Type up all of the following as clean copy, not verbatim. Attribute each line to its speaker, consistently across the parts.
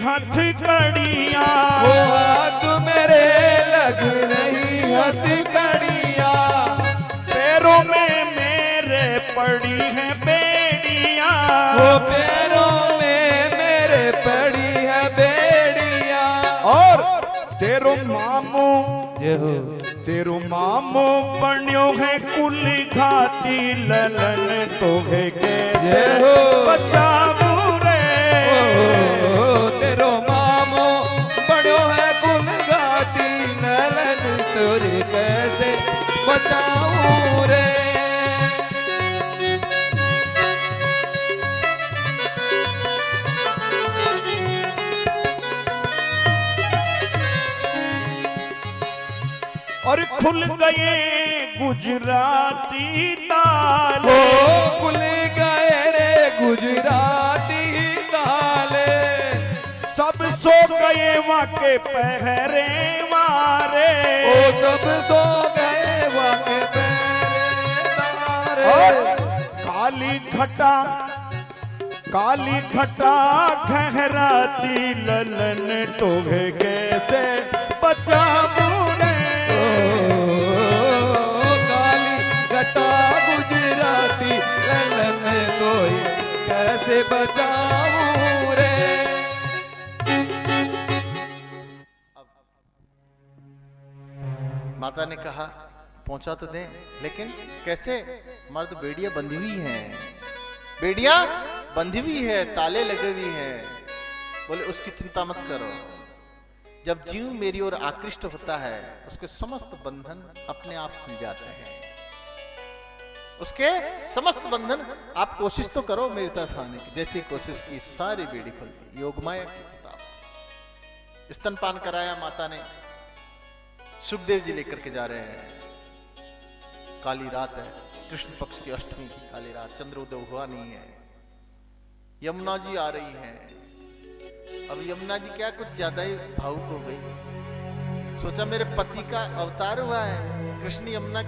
Speaker 1: हथकड़ियां,
Speaker 2: वो हाथ मेरे लग रही हथकड़ियां,
Speaker 1: पैरों में मेरे पड़ी है बेड़ियां,
Speaker 2: वो पैरों में मेरे पड़ी है बेड़ियां।
Speaker 1: और तेरो मामू
Speaker 2: जय हो
Speaker 1: तेरो मामू बन्यो है कुल घाती ललन तोहे कैसे
Speaker 2: जय हो
Speaker 1: बचावू रे।
Speaker 2: तेरो मामो बड़ो है कुल घाती ललन तुझे कैसे बताऊं रे।
Speaker 1: और खुल गए गुजराती
Speaker 2: ओ
Speaker 1: ताले,
Speaker 2: खुल गए रे गुजराती ताले,
Speaker 1: सब सो गए वहाँ के पहरे मारे,
Speaker 2: ओ सब सो गए वाके पहरेदार।
Speaker 1: और काली घटा घहराती ललन तोहे कैसे बचावू रे।
Speaker 2: काली घटा गुजराती ललन कोई कैसे बचाऊं रे।
Speaker 3: माता ने कहा पहुंचा तो दें, लेकिन कैसे? हमारी तो बेड़ियां बंधी हुई हैं, बेड़ियां बंधी हुई है, ताले लगे हुए हैं। बोले उसकी चिंता मत करो, जब जीव मेरी ओर आकृष्ट होता है उसके समस्त बंधन अपने आप खुल जाते हैं। उसके समस्त बंधन, आप कोशिश तो करो मेरी तरफ आने की। जैसी कोशिश की सारी बेड़ी खुल गई योगमाया की किताब से। स्तनपान कराया माता ने, सुखदेव जी लेकर के जा रहे हैं। काली रात है, कृष्ण पक्ष की अष्टमी की काली रात, चंद्रोदय हुआ नहीं है। यमुना जी आ रही हैं। अब यमुना जी क्या कुछ ज्यादा ही भावुक हो गई। सोचा मेरे पति का अवतार हुआ है, कृष्ण यमुना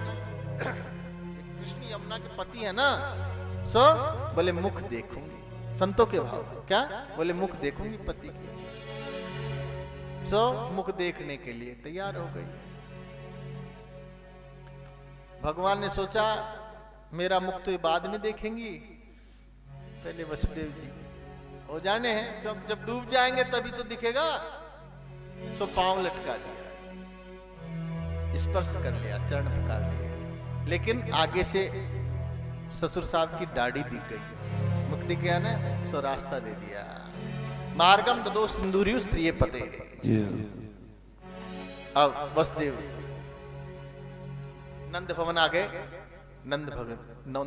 Speaker 3: के पति है ना, सो बोले मुख देखूंगी। संतों के भाव क्या बोले, मुख देखूंगी पति की। सो मुख देखने के लिए तैयार हो गई। भगवान ने सोचा मेरा मुख तो ये बाद में देखेंगी, पहले वसुदेव जी हो जाने हैं, क्योंकि जब डूब जाएंगे तभी तो दिखेगा। सो पांव लटका दिया, स्पर्श कर लिया, चरण पकड़ लिए, लेकिन आगे से ससुर साहब की दाढ़ी दिख गई। मुख दिख गया ना, सो रास्ता दे दिया। मार्गम ददो सिंदूरियु स्त्रिये पते। अब वसुदेव नंद भवन आ गए। नंद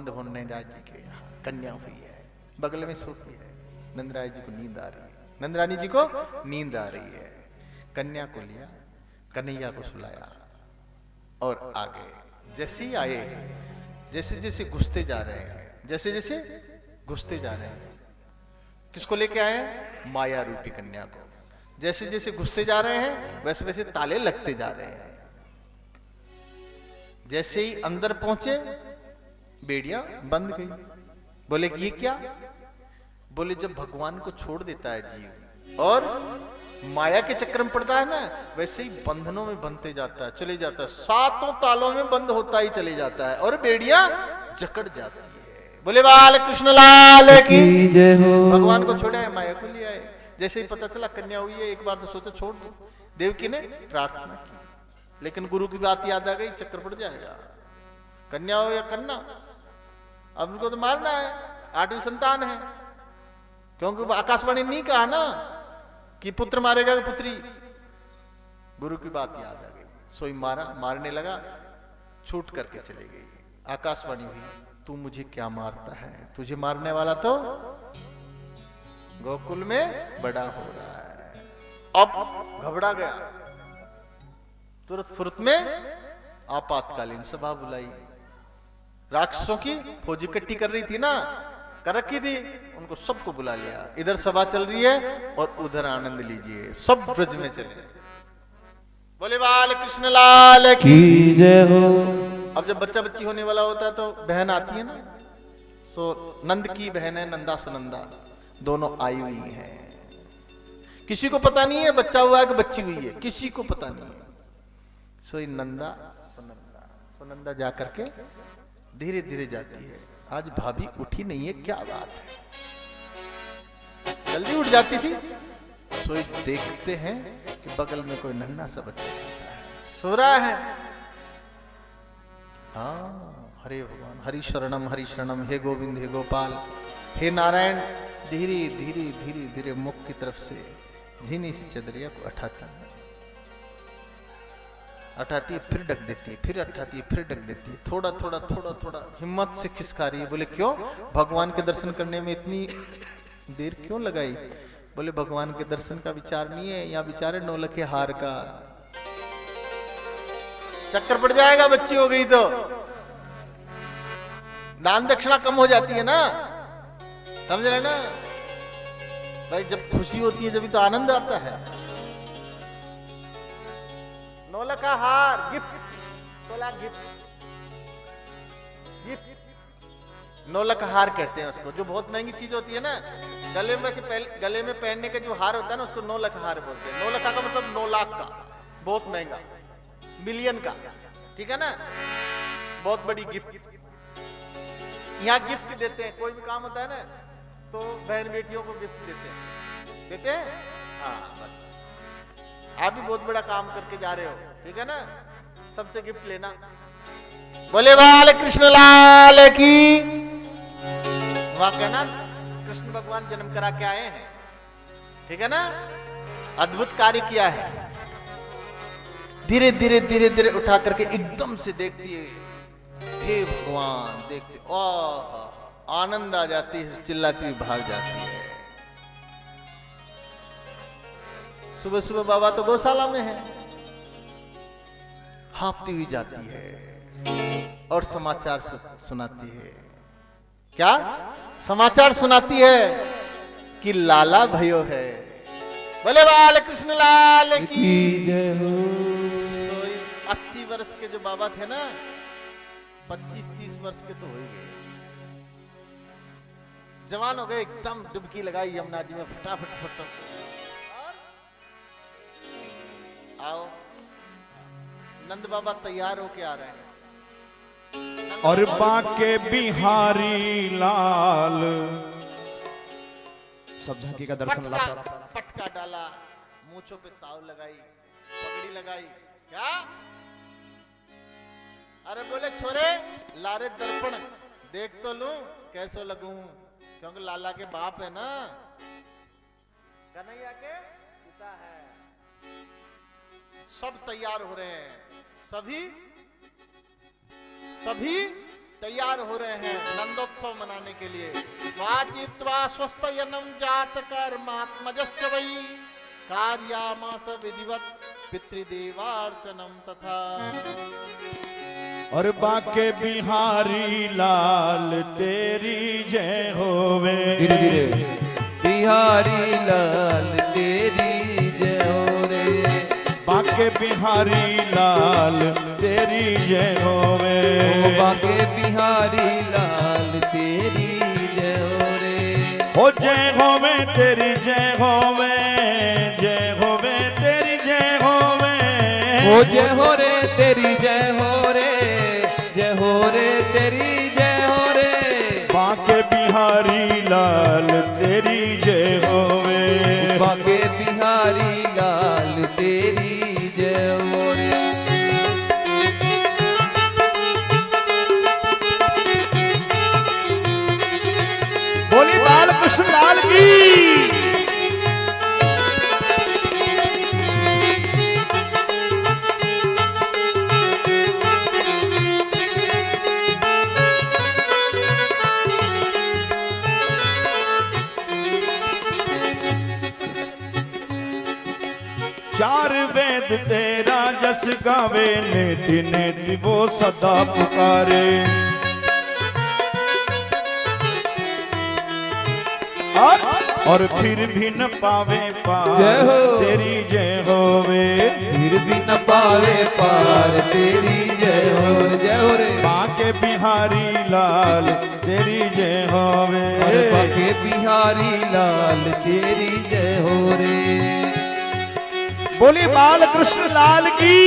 Speaker 3: भवन ने राज जी के यहाँ कन्या हुई है, बगल में सोती है। नंदराय जी को नींद आ रही है, नंदरानी जी को नींद आ रही है। कन्या को लिया, कन्हैया को सुलाया और आगे जैसे ही आए, जैसे जैसे घुसते जा रहे हैं, जैसे जैसे घुसते जा रहे हैं, किसको लेके आए हैं? माया रूपी कन्या को। जैसे जैसे घुसते जा रहे हैं वैसे वैसे ताले लगते जा रहे हैं। जैसे ही अंदर पहुंचे बेड़ियां बंद गई। बोले ये क्या? बोले जब भगवान को छोड़ देता है जीव और माया के चक्कर में पड़ता है ना, वैसे ही बंधनों में बंधते जाता है, चले जाता है, सातों तालों में बंद होता ही चले जाता है और बेड़ियां जकड़ जाती है। बोले बाल कृष्ण लाल की
Speaker 2: जय हो।
Speaker 3: भगवान को छोड़ा है, माया को ले आए। जैसे ही पता चला कन्या हुई है, एक बार तो सोचा छोड़ दो। देवकी ने प्रार्थना की, लेकिन गुरु की बात याद आ गई, चक्कर पड़ जाएगा। कन्या हो या कन्या, अब उनको तो मारना है, 8वीं संतान है। क्योंकि आकाशवाणी नहीं कहा ना कि पुत्र मारेगा कि पुत्री। गुरु की बात याद आ गई, सोई मारा, मारने लगा, छूट करके चले गई। आकाशवाणी हुई, तू मुझे क्या मारता है? तुझे मारने वाला तो गोकुल में बड़ा हो रहा है। अब घबरा गया, तुरंत फुर्त में आपातकालीन सभा बुलाई। राक्षसों की फौज इकट्ठी कर रही थी ना, कर रखी थी, उनको सबको बुला लिया। इधर सभा चल रही है और उधर आनंद लीजिए, सब ब्रज में चले। बोले बाल कृष्ण लाल की
Speaker 2: जय हो।
Speaker 3: अब जब बच्चा बच्ची होने वाला होता है तो बहन आती है ना, सो नंद की बहन है नंदा सुनंदा, दोनों आई हुई हैं। किसी को पता नहीं है बच्चा हुआ है कि बच्ची हुई है, किसी को पता नहीं है। सोई नंदा सुनंदा, सुनंदा जा करके धीरे धीरे जाती है। आज भाभी उठी नहीं है, क्या बात है, जल्दी उठ जाती थी। सोई देखते हैं कि बगल में कोई नन्हा सा बच्चा सो रहा है। हाँ, हरे भगवान, हरि शरणम, हे गोविंद, हे गोपाल, हे नारायण। धीरे धीरे धीरे धीरे मुख की तरफ से झीनी सी चदरिया को उठाता है, उठाती है, फिर ढक देती है, फिर उठाती है, फिर ढक देती है। थोड़ा थोड़ा थोड़ा थोड़ा हिम्मत से खिसका रही है। बोले क्यों, भगवान के दर्शन करने में इतनी देर क्यों लगाई? बोले भगवान के दर्शन का विचार नहीं है, यहाँ विचार है नौलखे हार का। चक्कर पड़ जाएगा, बच्ची हो गई तो दान दक्षिणा कम हो जाती है ना, समझ रहे ना भाई। जब खुशी होती है जब तो आनंद आता है। नौलखा हार गिफ्ट, तोला गिफ्ट, गिफ्ट नौलखा हार कहते हैं उसको, जो बहुत महंगी चीज होती है ना। गले में से गले में पहनने का जो हार होता है ना, उसको नौलखा हार बोलते हैं। नौलखा का मतलब 9 लाख का, बहुत महंगा, मिलियन का, ठीक है ना, बहुत बड़ी गिफ्ट। यहाँ गिफ्ट देते हैं, कोई भी काम होता है ना तो बहन बेटियों को गिफ्ट देते हैं। हाँ बस, आप भी बहुत बड़ा काम करके जा रहे हो, ठीक है ना, सबसे गिफ्ट लेना। बोले बाल कृष्ण लाल की। वहां कहना कृष्ण भगवान जन्म करा के आए हैं, ठीक है ना, अद्भुत कार्य किया है। धीरे धीरे धीरे धीरे उठा करके एकदम से देखती है, हे भगवान, देखते आनंद आ जाती है, चिल्लाती हुई भाग जाती है। सुबह सुबह बाबा तो गौशाला में है, हाँफती हुई जाती है और समाचार सुनाती है। क्या समाचार सुनाती है कि लाला भयो है। बोले बाल कृष्ण लाल की
Speaker 2: जय हो।
Speaker 3: 80 वर्ष के जो बाबा थे ना, 25-30 वर्ष के तो हो ही गए, जवान हो गए, एकदम डुबकी लगाई यमुना जी में, फटाफट फटाफट। आओ, नंद बाबा तैयार होके आ रहे हैं।
Speaker 1: और बाके बिहारी लाल सब झांकी का दर्शन
Speaker 3: पटका डाला, मूंछों पे ताव लगाई, पगड़ी लगाई। क्या? अरे बोले छोरे, लारे दर्पण देख तो लूं कैसो लगूं, क्योंकि लाला के बाप है ना, कन्हैया के पिता है। सब तैयार हो रहे हैं, सभी तैयार हो रहे हैं नंदोत्सव मनाने के लिए। वाचित्वा स्वस्तयनम जात कर्मात्मजश्च वै कार्यामास विधिवत पितृदेवार्चनम तथा।
Speaker 1: और बाके बिहारी लाल तेरी जय होवे।
Speaker 2: धीरे धीरे। बिहारी लाल तेरी जय हो रे।
Speaker 1: बाके बिहारी लाल तेरी जय होवे।
Speaker 2: बाके बिहारी लाल तेरी जय हो रे।
Speaker 1: हो जय होवे तेरी जय होवे, जय होवे तेरी जय होवे।
Speaker 2: हो जय हो रे तेरी जय हो रे, जय हो रे तेरी जय हो रे।
Speaker 1: बाके बिहारी लाल तेरी जय होवे।
Speaker 2: बाके बिहारी लाल तेरी जय हो रे।
Speaker 1: बोली बाल कृष्ण लाल की। चार वेद तेरा जस गावे, नेति नेति वो सदा पुकारे। और फिर भी न पावे पार
Speaker 2: जय हो।
Speaker 1: तेरी जय होवे।
Speaker 2: फिर भी न पावे पार तेरी जय हो रे, जय हो रे।
Speaker 1: बाके बिहारी बिहारी लाल तेरी जय होवे।
Speaker 2: अरे बाके बिहारी लाल तेरी जय हो रे।
Speaker 1: बोली बाल कृष्ण लाल की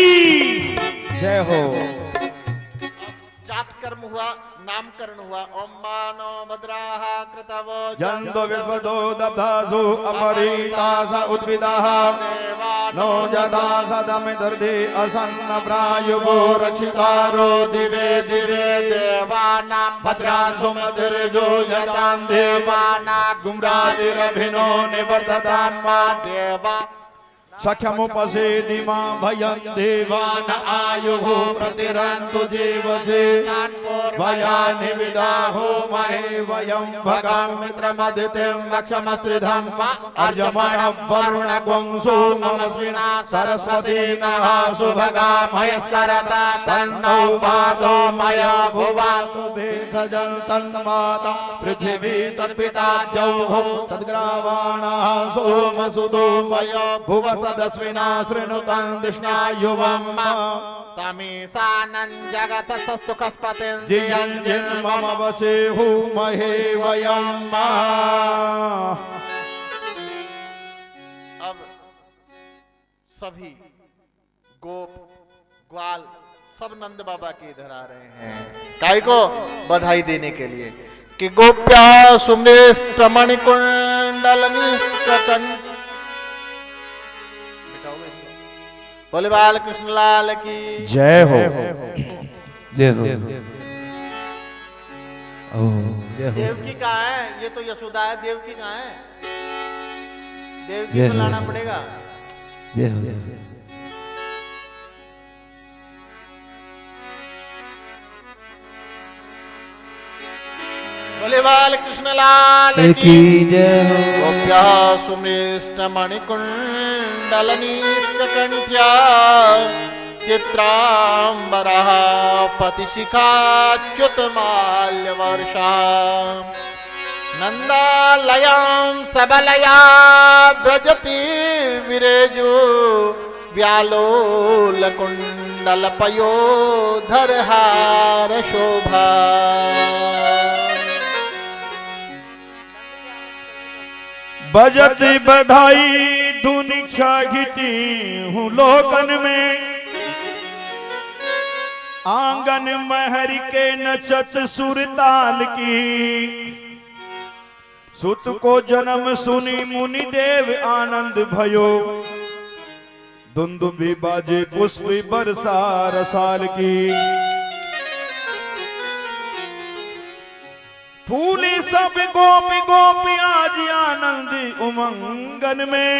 Speaker 1: जय हो।
Speaker 3: जात कर्म हुआ, नामकरण हुआ। ओम मानो भद्राः कृतवो
Speaker 1: जंतो विश्वतो दब्धासु अपरीतास उद्भिदाः नो जदा सदमिदर्धि असन्न प्रायुवो रक्षितारो दिवे दिवे देवानां भद्रासु मधिर्जो जतां देवानां गुम्रादिरभिनो निवर्ततान्मा देवा सख्यमुपसेदि मां भयं देवान आयुः प्रतिरन्तु जीवसे भयानि विदाहो महे वयं भगां मित्रमदितिं लक्ष्मस्त्रिधं अर्जमणः वरुणगुं सोममस्मिना सरस्वती नः सुभगा मयस्करता तन्नो पादो मया भुवातु भेखजं तन्माता पृथिवी तत्पिता जौः तद्ग्रावाणः सोमसुतो मया भुवस दस्विना शृणुतं दिष्णा युवम् तमीशानं जगत सस्तुकस्पतिं जियं मम वसेहु महे वयम्। अब सभी गोप ग्वाल सब नंद बाबा के इधर आ रहे हैं काय को बधाई देने के लिए कि गोप्या सुमृष्टमणिकुंडलनिष्कटन। बोले बाल कृष्ण लाल की जय हो।
Speaker 2: जय हो। ओ जय हो।
Speaker 3: देवकी कहाँ है? ये तो यशोदा है। देवकी कहाँ है? देवकी
Speaker 2: जय
Speaker 3: को
Speaker 2: हो।
Speaker 3: लाना पड़ेगा।
Speaker 2: जय हो।
Speaker 3: बोले बाल कृष्ण लाल
Speaker 2: की जय हो।
Speaker 3: गोप्या सुमृष्ट मणिकुंडलनिष्कण्ठ्या चित्रांबरः पतिशिखाच्युतमाल्यवर्षा नंदालयां सबलया व्रजति विरेजु व्यालोलकुण्डलपयोधरहार शोभा।
Speaker 1: बजत बधाई धुन छागिती हूँ लोकन में आंगन महर के नचत सुरताल की सुत को जन्म सुनी मुनि देव आनंद भयो दुंदुबी बाजे पुष्प बरसा रसाल की फूले सब गोपी गोपी आज आनंद उमंगन में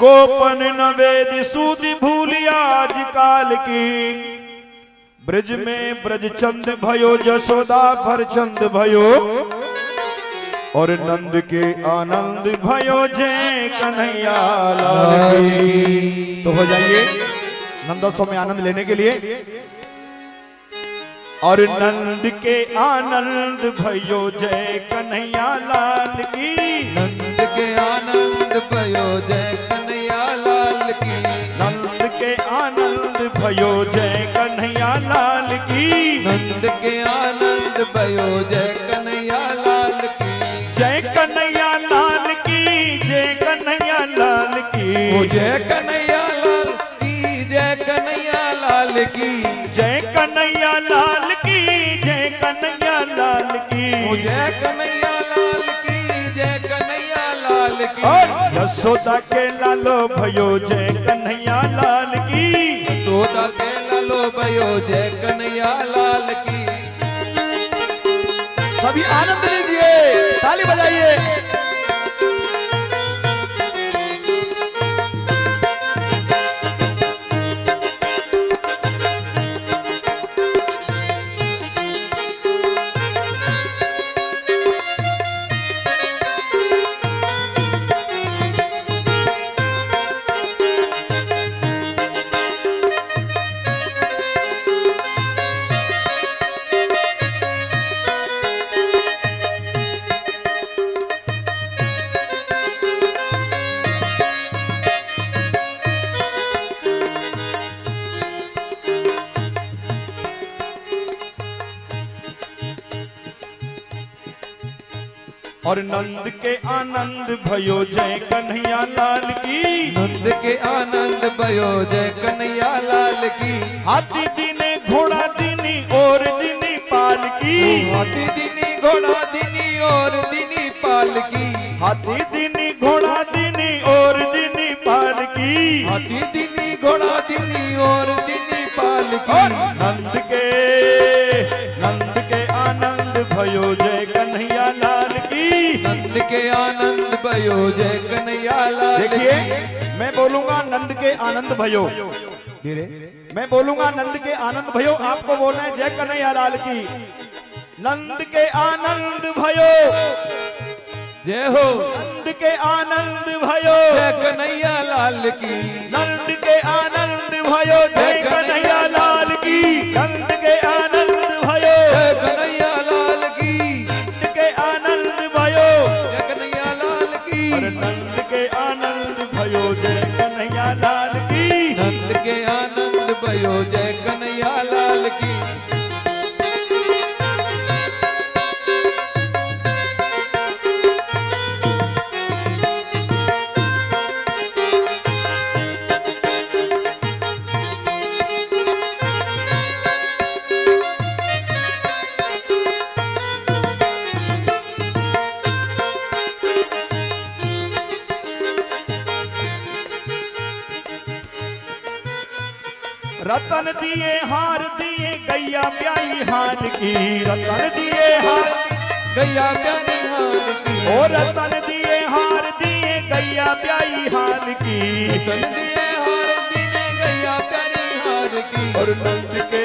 Speaker 1: गोपन नवेद सूद भूली आज काल की ब्रज में ब्रज चंद भयो जसोदा भर चंद भयो और नंद के आनंद भयो जय कन्हैया लाल की। तो हो जाइए नंदोत्सव में आनंद लेने के लिए। और नंद के आनंद भयो जय कन्हैया लाल की।
Speaker 2: नंद के आनंद भयो जय कन्हैया लाल की।
Speaker 1: नंद के आनंद भयो जय कन्हैया लाल की।
Speaker 2: नंद के आनंद भयो जय कन्हैया लाल की।
Speaker 1: जय कन्हैया लाल की जय कन्हैया लाल की।
Speaker 2: ओ जय कन्हैया लाल की जय कन्हैया लाल की।
Speaker 1: जय कन्हैया लाल की जय कन्हैया लाल की।
Speaker 2: ओ जय कन्हैया लाल की जय कन्हैया लाल की।
Speaker 1: और यशोदा के लालो भयो जय कन्हैया लाल की।
Speaker 2: यशोदा के लालो भयो जय कन्हैया लाल की।
Speaker 1: सभी आनंद लीजिए ताली बजाइए। और नंद के आनंद भयो जय कन्हैया लाल की।
Speaker 2: नंद के आनंद भयो जय कन्हैया लाल की।
Speaker 1: हाथी दीने घोड़ा दीनी और दीनी पाल की।
Speaker 2: हाथी दीनी घोड़ा दीनी और दीनी पाल की।
Speaker 1: हाथी दीनी घोड़ा दीनी और दीनी पाल की।
Speaker 2: हाथी दीनी घोड़ा दीनी और दीनी पाल
Speaker 1: और
Speaker 2: की।
Speaker 1: नंद के आनंद भयो जय कन्हैया लाल की।
Speaker 2: नंद के आनंद भयो जय कन्हैया लाल की।
Speaker 1: देखिए मैं बोलूंगा नंद के आनंद भयो, धीरे मैं बोलूंगा नंद के आनंद भयो, आपको बोलना है जय कन्हैया लाल की। नंद के आनंद भयो
Speaker 2: जय हो।
Speaker 1: नंद के आनंद भयो
Speaker 2: जय कन्हैया लाल की।
Speaker 1: नंद के आनंद भयो जय कन्हैया लाल की। नंद के आनंद भयो
Speaker 2: जय कन्हैया लाल की।
Speaker 1: नंद के आनंद भयो
Speaker 2: जय कन्हैया लाल की।
Speaker 1: और नंद के आनंद भयो जय कन्हैया लाल की।
Speaker 2: नंद के आनंद भयो जय कन्हैया लाल की।
Speaker 1: रतन दिए हार दिए गैया प्याई हार की। रतन दिए हार
Speaker 2: गैया प्यारी हार की।
Speaker 1: ओ रतन दिए हार दिए गैया प्याई हार की।
Speaker 2: रतन दिए हार दिए गैया प्यारी हार की।
Speaker 1: और नंद के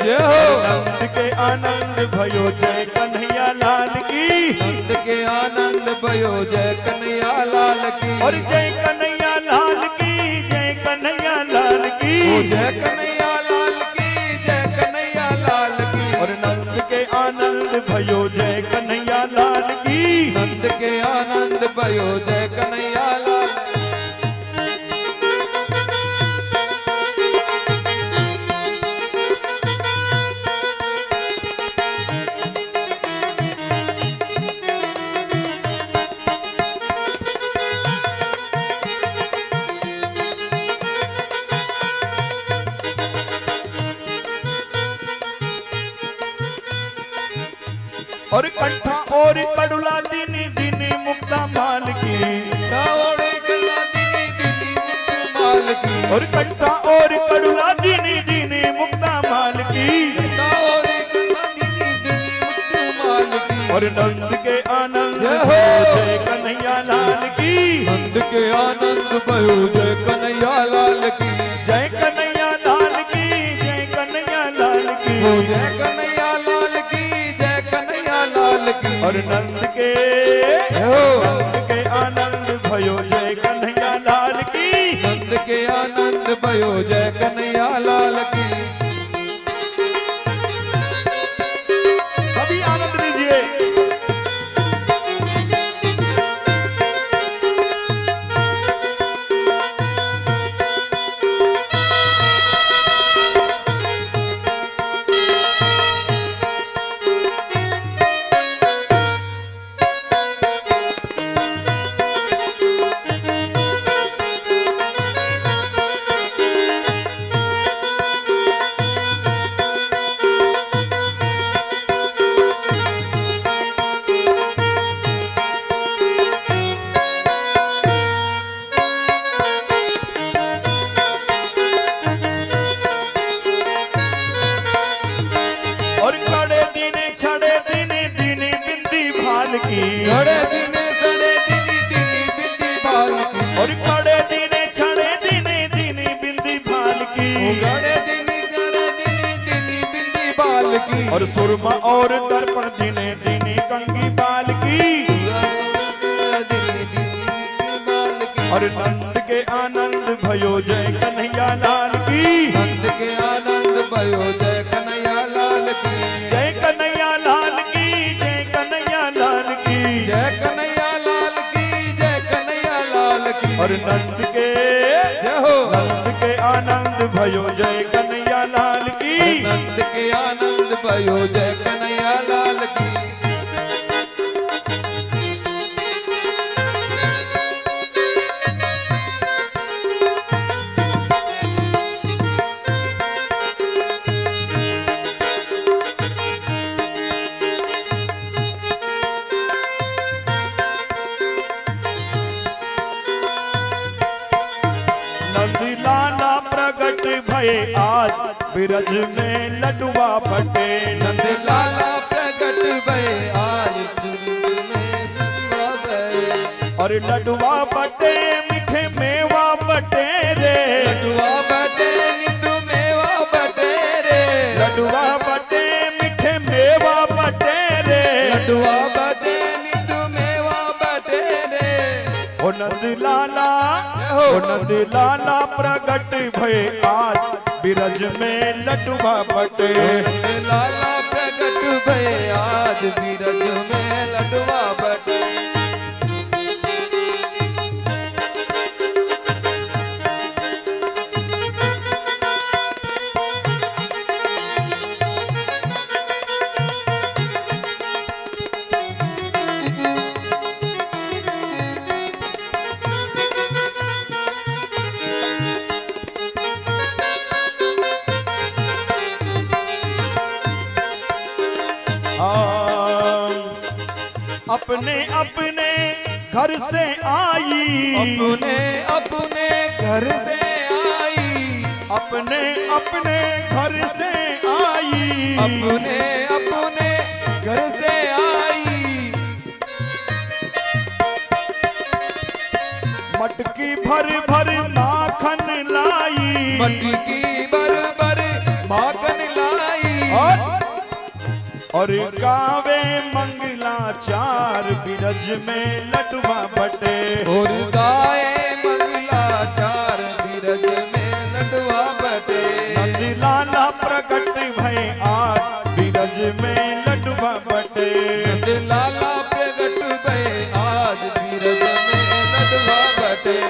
Speaker 2: जय हो।
Speaker 1: नंद के आनंद भयो जय कन्हैया लाल की।
Speaker 2: नंद के आनंद भयो जय कन्हैया लाल की।
Speaker 1: और जय कन्हैया लाल की। जय कन्हैया लाल की।
Speaker 2: ओ जय कन्हैया लाल की। जय कन्हैया लाल की।
Speaker 1: और नंद के आनंद भयो जय कन्हैया लाल की।
Speaker 2: नंद के आनंद भयो जय कन्हैया लाल।
Speaker 1: और कंठा और कड़ुला दीनी दीनी मुक्ता माल की।
Speaker 2: और कला दीनी दीनी मुक्तु माल की।
Speaker 1: और कंठा और कड़ुला दीनी दीनी मुक्ता माल की।
Speaker 2: और कला दीनी दीनी मुक्तु माल की।
Speaker 1: और नंद के आनंद
Speaker 2: जय हो।
Speaker 1: जय कन्हैया लाल की।
Speaker 2: नंद के आनंद भयो जय कन्हैया लाल की।
Speaker 1: जय कन्हैया लाल की। जय कन्हैया लाल की।
Speaker 2: ओ जय कन्हैया लाल की। जय कन्हैया लाल की।
Speaker 1: और नंद के आनंद भयो जय कन्हैया लाल की।
Speaker 2: नंद के आनंद भयो जय कन्हैया लाल की।
Speaker 1: सभी आनंद लीजिए। और कड़े दीने छड़े दीने दीने बिंदी भाल की।
Speaker 2: घड़े दिने सड़े दिनी दिनी बिंदी बाल की।
Speaker 1: और कड़े दीने छड़े दीने दीने बिंदी भाल की।
Speaker 2: घड़े दिनी दिनी बिंदी बाल की।
Speaker 1: और सुरमा और दर्पण दीने दीने कंगी बाल की।
Speaker 2: दिनी दिनी बाल की।
Speaker 1: और नंद के आनंद भयो जय कन्हैया लाल की।
Speaker 2: नंद के आनंद भयो जय कन्हैया लाल की।
Speaker 1: जय कन्हैया लाल की। जय कन्हैया लाल की।
Speaker 2: जय कन्हैया लाल की। जय कन्हैया लाल की।
Speaker 1: और नंद के
Speaker 2: जय हो।
Speaker 1: नंद के आनंद भयो जय कन्हैया लाल की।
Speaker 2: नंद के आनंद भयो जय कन्हैया लाल की।
Speaker 1: प्रकट भये आज बिरज में लडुआ बटे।
Speaker 2: नंद लाला प्रकट भये आज बिरज में लडुआ बटे।
Speaker 1: और लडुआ बटे मीठे मेवा बटे रे,
Speaker 2: लडुआ बटे नितु मेवा बटे रे,
Speaker 1: लडुआ बटे मीठे मेवा बटे रे,
Speaker 2: लडुआ बटे नितु मेवा बटे रे।
Speaker 1: ओ नंद लाला, ओ नंद लाला प्रकट भये आज बिरज में लडुआ बटे।
Speaker 2: नंद लाला प्रकट भये आज बिरज में लडुआ बटे।
Speaker 1: अपने अपने घर से आई,
Speaker 2: अपने अपने घर से आई,
Speaker 1: अपने अपने घर से आई,
Speaker 2: अपने अपने घर से आई।
Speaker 1: मटकी भर भर माखन लाई,
Speaker 2: मटकी भर भर माखन लाई।
Speaker 1: और गावे मंगलाचार बिरज में लडुआ बटे।
Speaker 2: और गाए मंगलाचार बिरज में लडुआ बटे।
Speaker 1: नंद लाला प्रकट भये आज बिरज में लडुआ बटे।
Speaker 2: नंद लाला प्रकट भये आज बिरज में लडुआ बटे।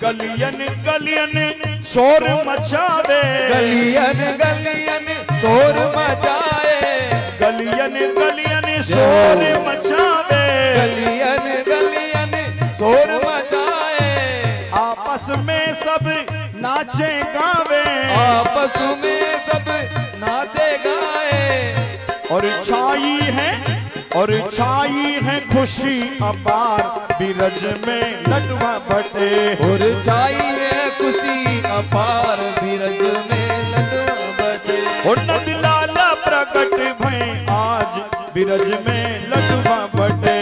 Speaker 1: गलियन गलियन शोर मचावे,
Speaker 2: गलियन गलियन शोर मचाए,
Speaker 1: गलियन गलियन शोर मचावे,
Speaker 2: गलियन गलियन शोर मचाए।
Speaker 1: आपस में सब नाचे गावे,
Speaker 2: आपस में सब नाचे गाए।
Speaker 1: और छाई है, और छाई है खुशी अपार बिरज में लडुआ बटे।
Speaker 2: और छाई है खुशी अपार बिरज में लडुआ बटे।
Speaker 1: और नंद लाला प्रकट भये आज बिरज में लडुआ बटे।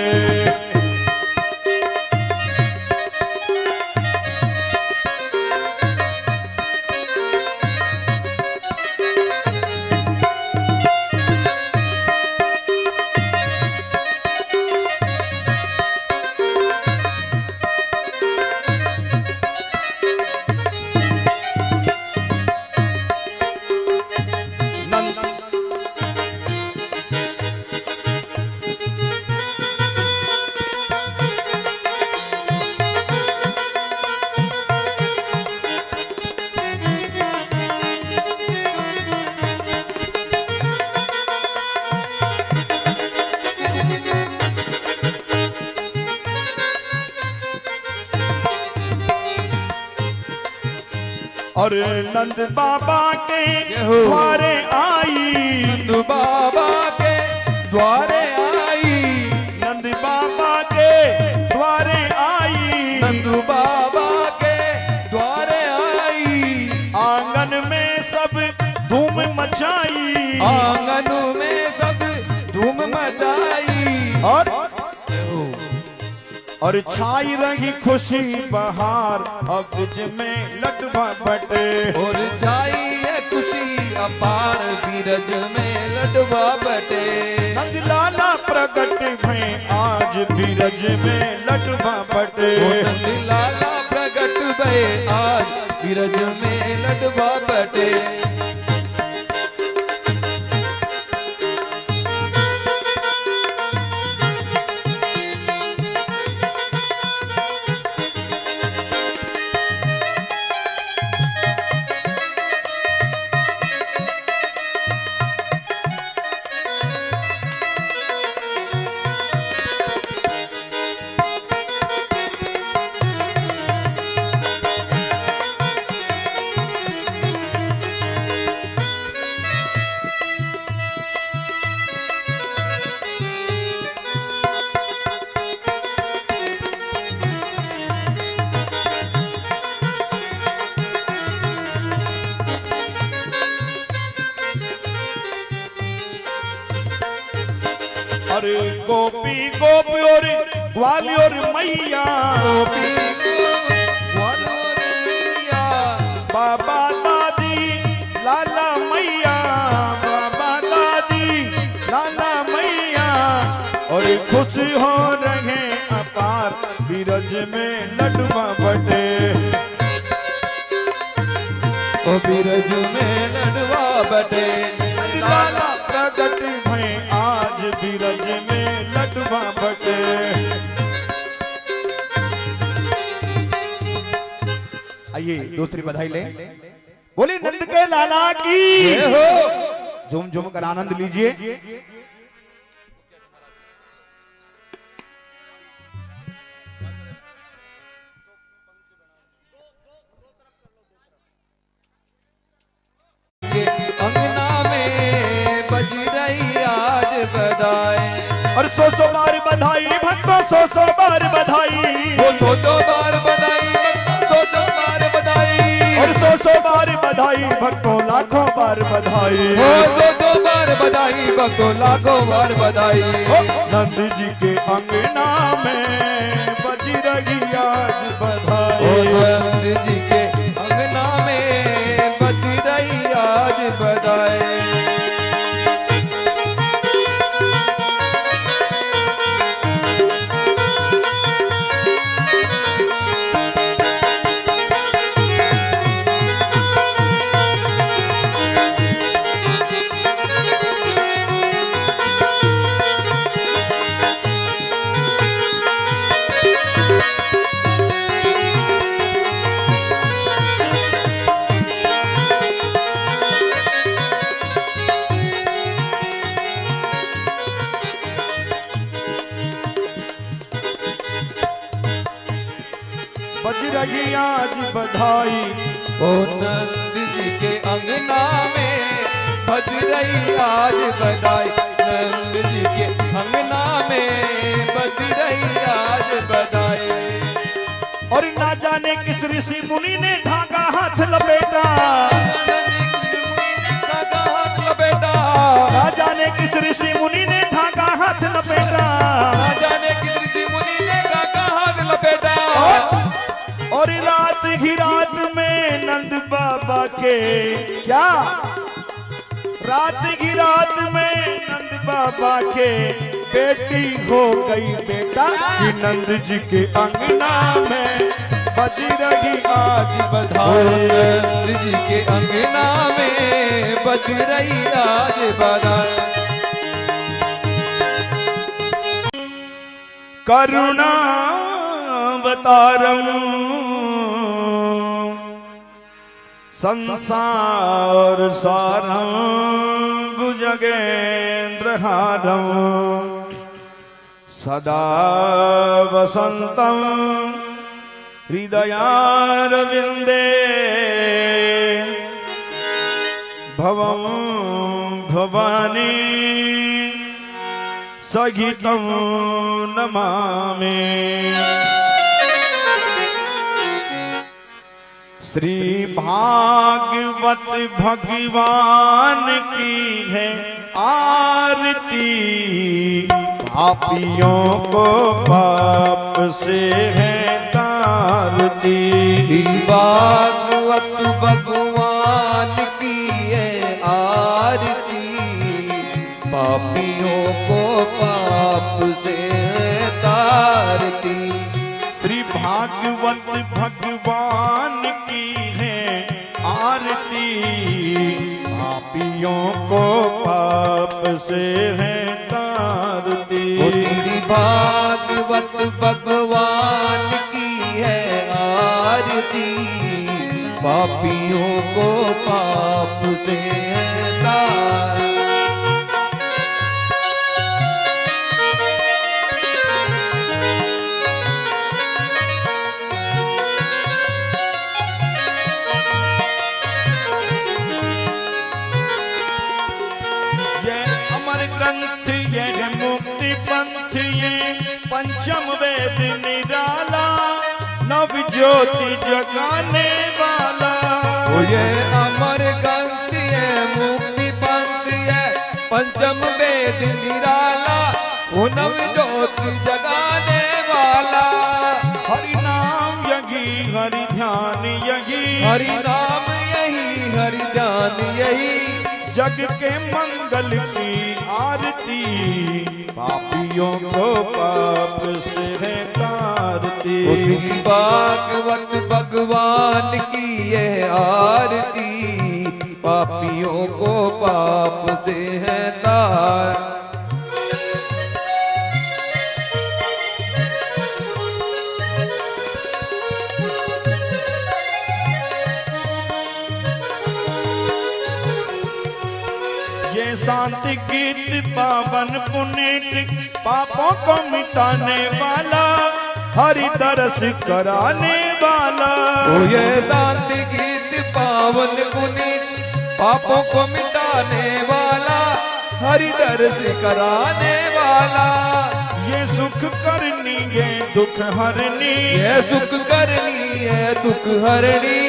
Speaker 1: और नंद बाबा के द्वारे आई,
Speaker 2: नंद बाबा के द्वारे आई,
Speaker 1: नंद बाबा के द्वारे आई,
Speaker 2: नंद बाबा के द्वारे आई।
Speaker 1: आंगन में सब धूम मचाई,
Speaker 2: आंगन में सब धूम मचाई।
Speaker 1: और छाई रही खुशी बहार अब ब्रिज में लडुआ बटे।
Speaker 2: और छाई है खुशी अपार बिरज में लडुआ बटे।
Speaker 1: नंद लाला प्रकट भये आज बिरज में लडुआ बटे।
Speaker 2: नंद लाला प्रकट भये आज बिरज में लडुआ बटे।
Speaker 1: और गोपी गोपी और ग्वाली और मैया,
Speaker 2: गोपी ग्वाल और मैया,
Speaker 1: बाबा दादी लाला मैया, बाबा दादी लाला मैया, और खुश हो रहे अपार बीरज में लडुआ बटे।
Speaker 2: ओ बीरज में लडवा बटे,
Speaker 1: लाला प्रगट भय आज बीरज में लडुआ बटे। आइए दूसरी बधाई ले, बोली नंद के लाला की
Speaker 2: जय हो।
Speaker 1: झूम झूम कर आनंद लीजिए।
Speaker 2: अंगना में बज रही आज बधाई,
Speaker 1: और सौ बार बधाई भक्तों, सौ बार बधाई,
Speaker 2: वो सौ बार बधाई, सौ बार बधाई,
Speaker 1: और सौ बार बधाई भक्तों, लाखों बार बधाई,
Speaker 2: वो सौ बार बधाई भक्तों, लाखों बार बधाई।
Speaker 1: नंद जी के अंगना में बज रही आज बधाई,
Speaker 2: नंद जी के अंगना में बज रही आज बधाई।
Speaker 1: बज रही आज बधाई,
Speaker 2: ओ नंद जी के अंगना में बज रही आज बधाई, नंद जी के अंगना में बज रही आज बधाई।
Speaker 1: और ना जाने किस ऋषि मुनि ने धागा हाथ लपेटा, ना जाने किस ऋषि मुनि ने धागा हाथ लपेटा,
Speaker 2: ना जाने किस ऋषि मुनि ने धागा हाथ लपेटा।
Speaker 1: और रात ही रात में नंद बाबा के क्या, रात ही रात में नंद बाबा के बेटी हो गई बेटा, कि नंद जी के अंगना में बज रही आज बधाई,
Speaker 2: नंद जी के अंगना में बज रही आज बधाई।
Speaker 1: करुणा अवतारम संसार सारं भुजगेन्द्र हारं सदा वसन्तं हृदयारविन्दे भवं भवानी सहितं नमामि। श्री भागवत भगवान की है आरती, पापियों को पाप से है तारती।
Speaker 2: श्री भागवत भगवान की है आरती, पापियों को पाप से तारती।
Speaker 1: श्री भागवत भगवान की है आरती, पापियों को पाप से है तारती।
Speaker 2: श्री भागवत भगवान की है आरती, पापियों को पाप से तारती।
Speaker 1: ग्रंथ यह मुक्ति पंथ ये पंचम वेद निराला, नव ज्योति जगाने वाला।
Speaker 2: ओ ये अमर ग्रंथ ये मुक्ति पंथ ये पंचम वेद निराला, वो नव ज्योत जगाने वाला।
Speaker 1: हरि नाम यही हरि ध्यान यही,
Speaker 2: हरि नाम यही हरि ध्यान यही,
Speaker 1: जग के मंगल की आरती, पापियों को पाप से है तारती।
Speaker 2: श्री भागवत भगवान की यह आरती, पापियों को पाप से है तार।
Speaker 1: ये शांति गीत पावन पुनीत, पापों को मिटाने वाला, हरि दरस कराने वाला।
Speaker 2: ओ ये शांति गीत पावन पुनीत, पापों को मिटाने वाला, हरि दर्श कराने वाला।
Speaker 1: ये सुख करनी ये दुख हरनी,
Speaker 2: ये सुख करनी है दुख हरनी,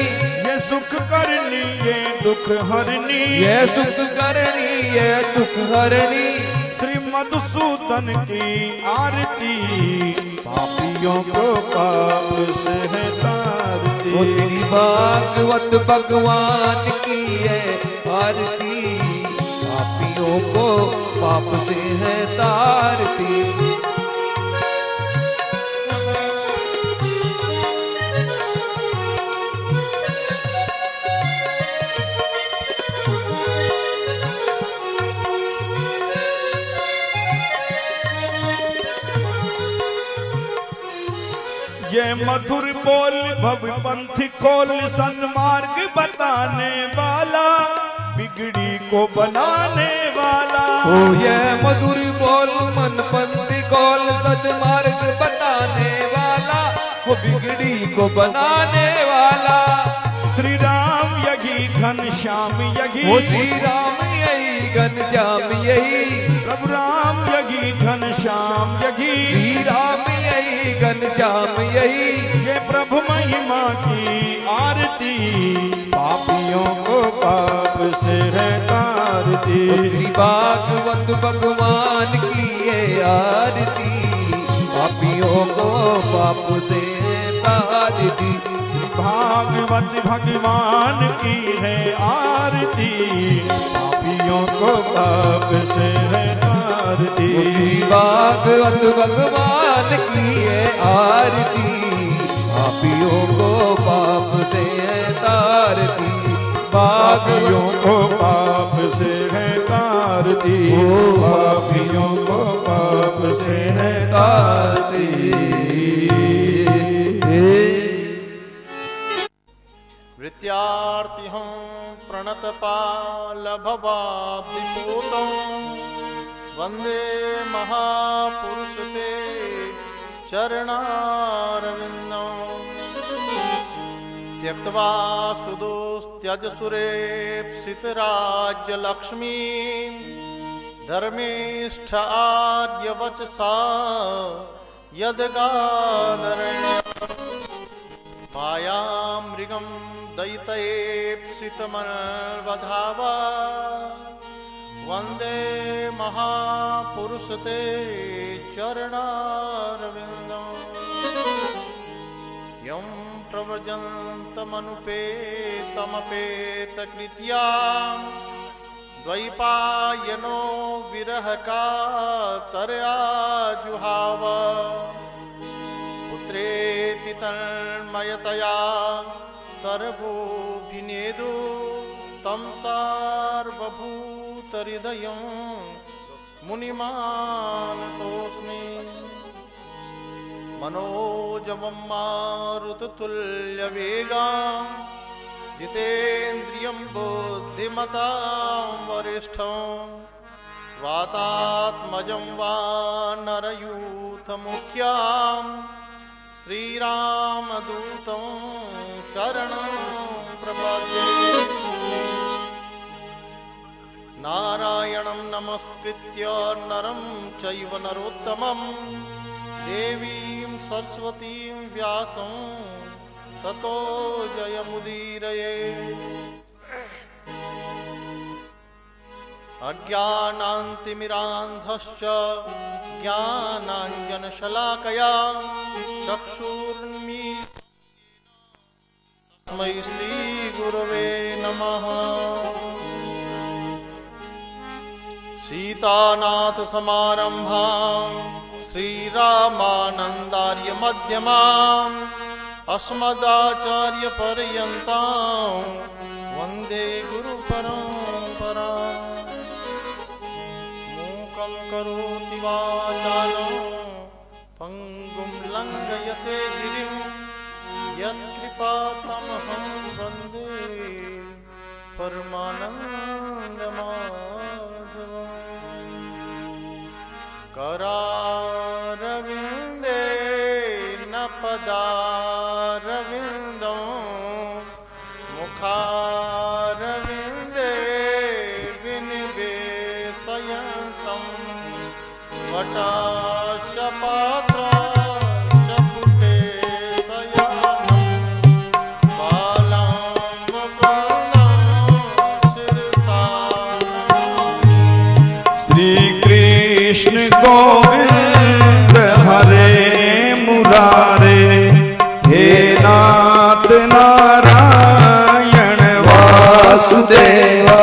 Speaker 1: ये सुख करनी ये दुख हरनी,
Speaker 2: ये सुख करनी है दुख हरनी।
Speaker 1: श्री मधुसूदन की आरती, पापियों को पाप से है तारती।
Speaker 2: ओ श्री भागवत भगवान की है आरती, पापियों को पाप से है तारती।
Speaker 1: ये मधुर बोल भव पंथ खोल, सन्मार्ग बताने वाला, बिगड़ी को बनाने वाला।
Speaker 2: ओ ये मधुर बोल मन पंथ खोल, सन्मार्ग बताने वाला, वो बिगड़ी को बनाने वाला।
Speaker 1: श्री राम यही घनश्याम यही,
Speaker 2: ओ श्री राम यही घनश्याम यही,
Speaker 1: प्रभु राम यही घनश्याम यही,
Speaker 2: श्री राम यही घनश्याम यही।
Speaker 1: ये प्रभु महिमा की आरती, पापियों को पाप से है तारती।
Speaker 2: श्री भागवत भगवान की ये आरती, पापियों को पाप से तारती।
Speaker 1: भागवत भगवान की है आरती, पापियों को पाप से है तारती।
Speaker 2: श्री भागवत भगवान की है आरती, पापियों को पाप से है तारती।
Speaker 1: पापियों को पाप से है तारती, पापियों को पाप से है तारती।
Speaker 3: वृत्यार्तिहं प्रणतपालभवाब्धिपूतं, वन्दे महापुरुष ते चरणारविन्दम्। त्यक्त्वा सुदुस्त्यज सुरेप्सितराज्यलक्ष्मी, धर्मिष्ठ आर्यवचसा यद्गादरण्यम्। मायामृगं दयितयेप्सितमनर्वधावा, वन्दे महापुरुष ते चरणारविन्दम्। यं प्रव्रजन्तमनुपेतमपेतकृत्यां, द्वैपायनो विरहकातर्या जुहाव। पुत्रेति तन्मयतया सर्वोऽभिनेदु, तं सार्वभूतहृदयं मुनिमानतोऽस्मि। मनोजवं मारुततुल्यवेगां, जितेन्द्रियं बुद्धिमतां वरिष्ठं। वातात्मजं वानरयूथमुख्यां, श्रीरामदूतं शरणं प्रपद्ये। नारायणं नमस्कृत्य नरं चैव नरोत्तमं, देवीं सरस्वतीं व्यासं ततो जयमुदीरये। अज्ञानान्तिमिरान्धश्च ज्ञानाञ्जनशलाकया चक्षुर्मीलितं तस्मै श्रीगुरवे नमः। सीतानाथसमारम्भां श्रीरामानन्दार्यमध्यमाम् अस्मदाचार्यपर्यन्तां वन्दे गुरुपरम्पराम्। मूकं करोति वाचालं पङ्गुं लङ्घयते गिरिं यत्कृपातमहं वन्दे परमानन्दमाधवम्। करारविन्दे न पदारविन्दं मुखारविन्दे विनिवेशयन्तं वटाश्च पात्राश्च पुटे शयानं बालं मुकुन्दं शिरसा नमामि।
Speaker 1: श्री कृष्ण गोविंद हरे मुरारे, हे नाथ नारायण वासुदेवा।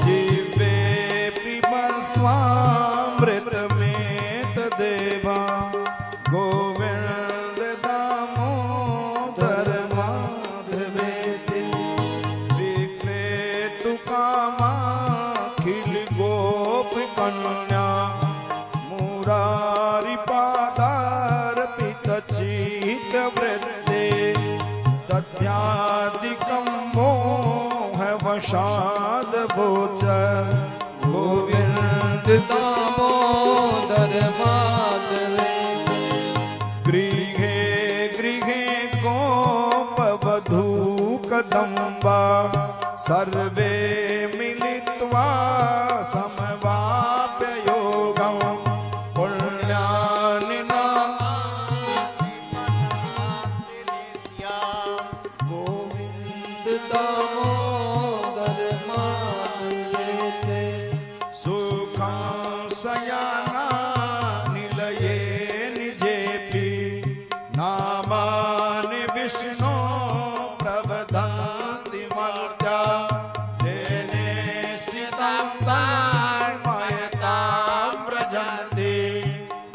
Speaker 1: जीवे पिबस्वामृत में तदेवा, गोविंद दामोदर माधवेति। विक्रेतु कामाखिल गोप कन्या, मुरारी पादार्पित चित्त वृत्ते। तद्यादिकं मोह वशाद गोचर, गोविंद
Speaker 2: दामोदर माधवेति।
Speaker 1: गृहे गृहे गोपवधू कदम्बा, सर्वे मिलित्वा समवाप्य योगम्। पुण्यानि
Speaker 2: गोविंद दामोदर माधवेति।
Speaker 1: सुखं शयना निलये निजेपि, नामानि विष्णो प्रवदन्ति मर्त्या। तेने सितं धर्मयतां व्रजन्ति,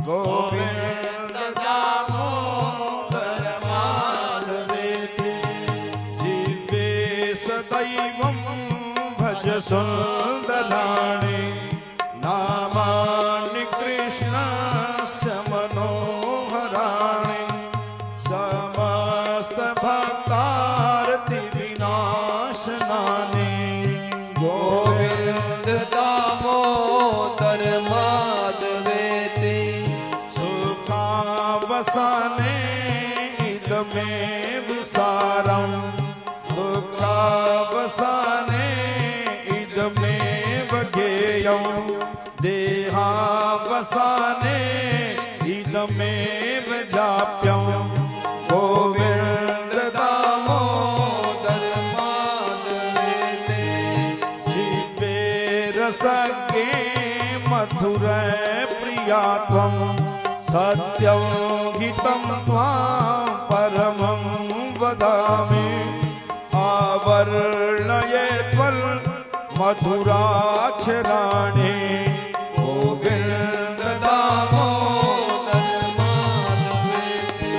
Speaker 1: गोविन्द दामोदर माधवेति। जीवे सदैवं भज सुन्दराणि, नामानि कृष्णस्य मनोहराणि। समस्त भक्तार्ति विनाशनानि,
Speaker 2: गोविंद दामोदर माधवेति।
Speaker 1: सुखावसाने इदमेव सारम्, दुःखावसाने इदमेव ज्ञेयम्। देहावसाने इदमेव जाप्यम्, गोविंद दामोदर
Speaker 2: माधवेति।
Speaker 1: जीवे रसज्ञे मधुर प्रिया त्वं, सत्यं हितं त्वां परमं वदामि। आवर्णये त्वं मधुराक्षराणि, गोविंद दामोदर माधवेति।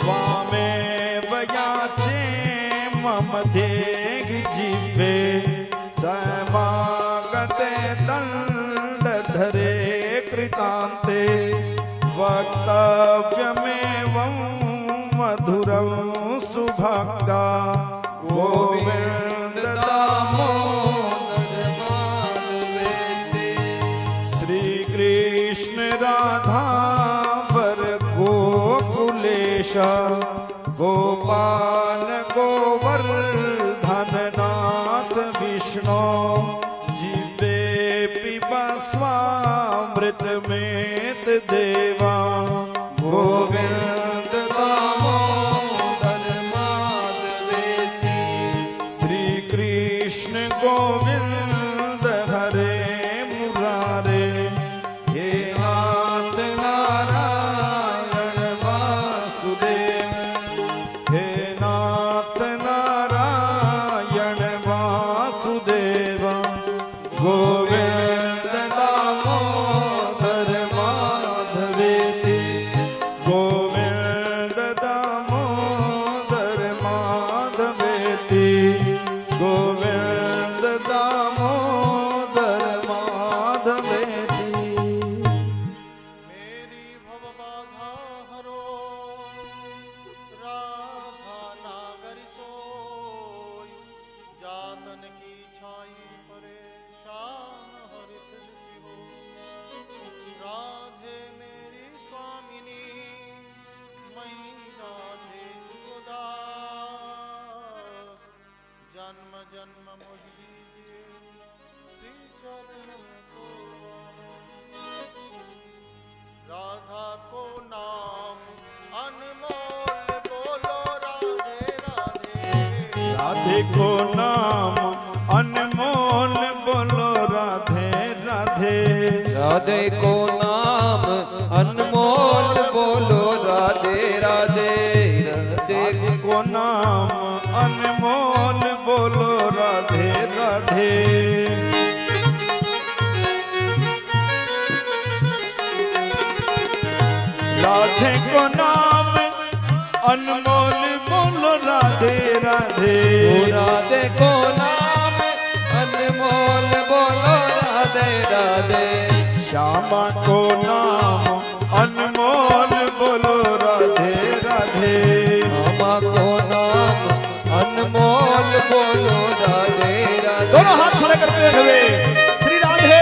Speaker 1: त्वामेव याचे मम देहि जीवे, समागते दण्डधरे कृतान्ते। वक्तव्यमेवं मधुरं सुभक्ता, गोविंद दामोदर
Speaker 2: माधवेति।
Speaker 1: श्री कृष्ण राधा वर गोकुलेश, गोपाल गोवर्धननाथ विष्णु। जीवे पिबस्वामृत में देवा, गोविंद दामोदर माधवेति। श्री कृष्ण गोविंद हरे
Speaker 3: जन्म मुझ दीजिए श्री चरण को। राधा को नाम अनमोल बोलो राधे राधे।
Speaker 1: राधे को नाम अनमोल बोलो राधे राधे।
Speaker 2: राधे को नाम अनमोल बोलो राधे राधे।
Speaker 1: राधे को नाम अनमोल बोलो राधे राधे। राधे को नाम अनमोल बोलो राधे राधे।
Speaker 2: राधे को नाम अनमोल बोलो राधे राधे।
Speaker 1: श्यामा को नाम अनमोल बोलो राधे राधे।
Speaker 2: श्यामा को नाम अनमोल बोलो राधे राधे।
Speaker 1: दोनों हाथ खड़े करते हुए श्री राधे।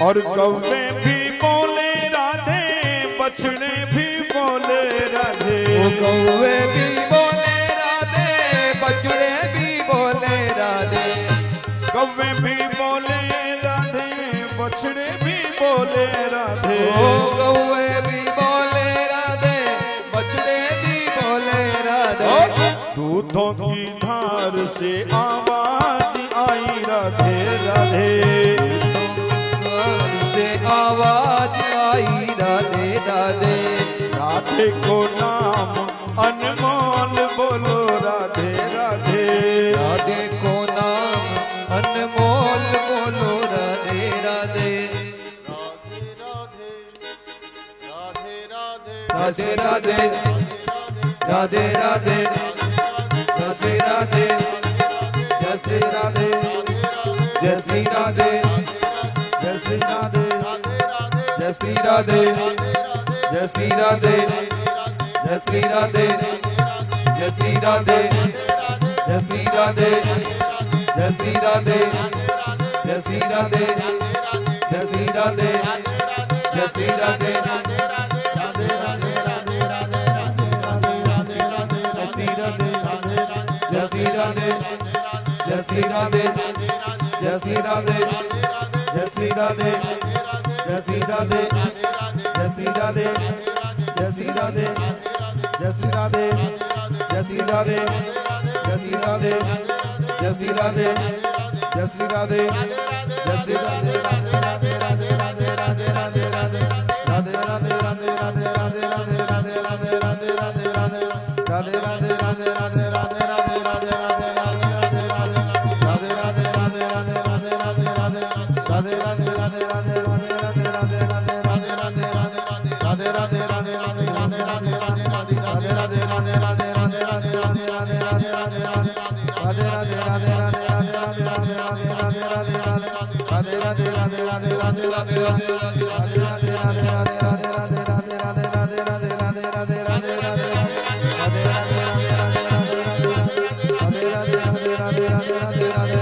Speaker 1: और कौवे भी बोले राधे, बछड़े भी बोले राधे।
Speaker 2: कौवे भी बोले राधे, बछड़े भी बोले राधे।
Speaker 1: कौवे भी बोले राधे, बछड़े भी बोले राधे।
Speaker 2: कौवे भी बोले राधे, बछड़े भी बोले राधे।
Speaker 1: दूधों की धार से आवाज आई राधे राधे।
Speaker 2: आवाज आई राधे राधे।
Speaker 1: राधे को नाम अनमोल बोलो राधे राधे।
Speaker 2: राधे को नाम अनमोल बोलो राधे राधे।
Speaker 3: राधे राधे
Speaker 2: राधे राधे राधे राधे। जय श्री राधे, जय श्री राधे, जय श्री राधे, जय श्री राधे, जय श्री राधे, जय श्री राधे, जय श्री राधे, जय श्री राधे, जय श्री राधे, जय श्री राधे, जय श्री राधे, जय श्री राधे, जय श्री राधे। राधे राधे राधे राधे राधे राधे राधे राधे। जय श्री राधे, जय श्री राधे, जय श्री राधे, जय श्री राधे, जय श्री राधे, जय श्री राधे, जय श्री राधे, जय श्री राधे, जय श्री राधे, जय श्री राधे, जय श्री राधे, जय श्री राधे, जय श्री राधे, जय श्री राधे। राधे राधे राधे राधे राधे राधे राधे। राधे राधे राधे राधे राधे राधे राधे राधे राधे राधे राधे। राधे राधे राधे राधे राधे राधे राधे राधे राधे राधे राधे। राधे राधे राधे राधे राधे राधे राधे। राधे राधे राधे राधे राधे राधे राधे राधे। राधे राधे राधे राधे राधे राधे राधे राधे राधे राधे राधे। राधे राधे राधे राधे राधे राधे राधे राधे राधे राधे राधे। राधे राधे राधे राधे राधे राधे राधे राधे राधे राधे राधे। राधे राधे राधे राधे राधे राधे राधे राधे। राधे राधे राधे राधे राधे राधे राधे राधे राधे राधे राधे राधे राधे राधे। राधे राधे राधे राधे राधे राधे राधे राधे राधे राधे राधे राधे राधे।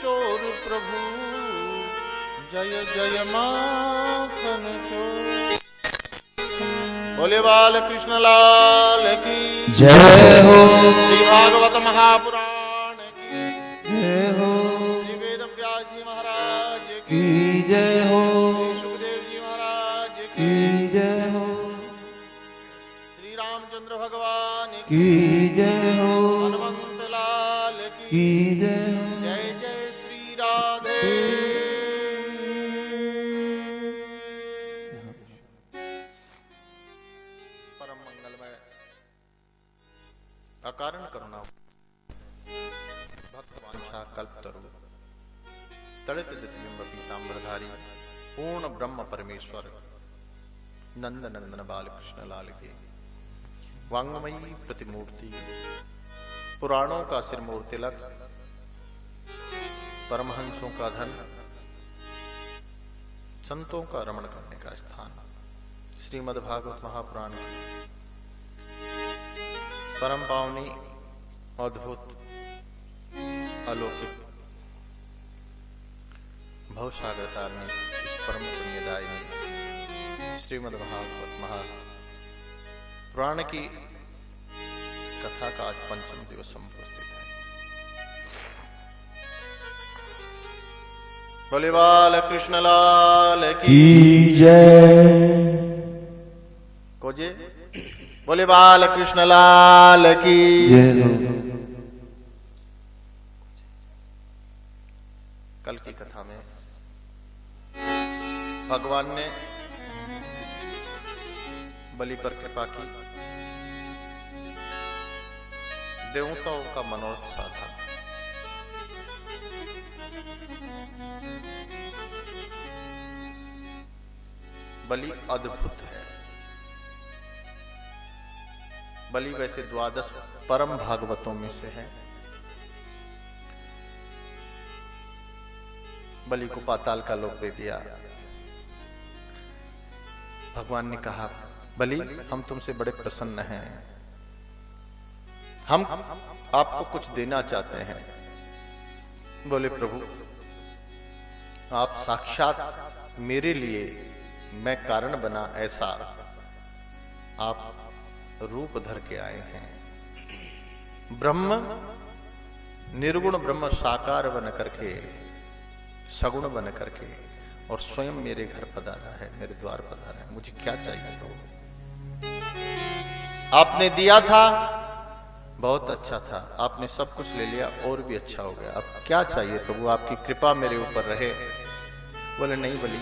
Speaker 3: चोर प्रभु जय जय माखन चोर। बोले बाल कृष्ण लाल की
Speaker 2: जय हो।
Speaker 3: श्री भागवत महापुराण की
Speaker 2: जय हो।
Speaker 3: श्री वेद व्यास जी महाराज
Speaker 2: की जय हो।
Speaker 3: सुखदेव जी महाराज
Speaker 2: की जय हो। की जय हो,
Speaker 3: हनुमंत लाल
Speaker 2: की जय हो।
Speaker 3: जय जय श्री राधे। परम मंगलमय अकारण करुणा भक्त वांछा कल्पतरु तड़ित जतिबिंब पीतांबरधारी पूर्ण ब्रह्म परमेश्वर नंद नंदन बाल कृष्ण लाल के वांगमयी प्रतिमूर्ति पुराणों का सिरमौर तिलक परमहंसों का धन संतों का रमण करने का स्थान श्रीमद् भागवत महापुराण की परम पावनी अद्भुत अलौकिक भवसागर तारणी इस परम पुण्यदायी श्रीमद् भागवत महापुराण की कथा का आज पंचम दिवस उपस्थित है। बोले बाल कृष्ण लाल की
Speaker 1: जय।
Speaker 3: कोजे बोले बाल कृष्ण लाल की
Speaker 2: जय हो।
Speaker 3: कल की कथा में भगवान ने बलि पर कृपा की, देवताओं का मनोरथ साधा। बलि अद्भुत है। बलि वैसे 12 परम भागवतों में से है। बलि को पाताल का लोक दे दिया। भगवान ने कहा, बलि हम तुमसे बड़े प्रसन्न हैं, हम आपको कुछ देना चाहते हैं। बोले प्रभु, आप साक्षात मेरे लिए मैं कारण बना ऐसा आप रूप धर के आए हैं। ब्रह्म निर्गुण ब्रह्म साकार बन करके सगुण बन करके और स्वयं मेरे घर पधारा है, मेरे द्वार पधारा है। मुझे क्या चाहिए प्रभु? आपने दिया था बहुत अच्छा था, आपने सब कुछ ले लिया और भी अच्छा हो गया। अब क्या चाहिए प्रभु? आपकी कृपा मेरे ऊपर रहे। बोले नहीं बलि,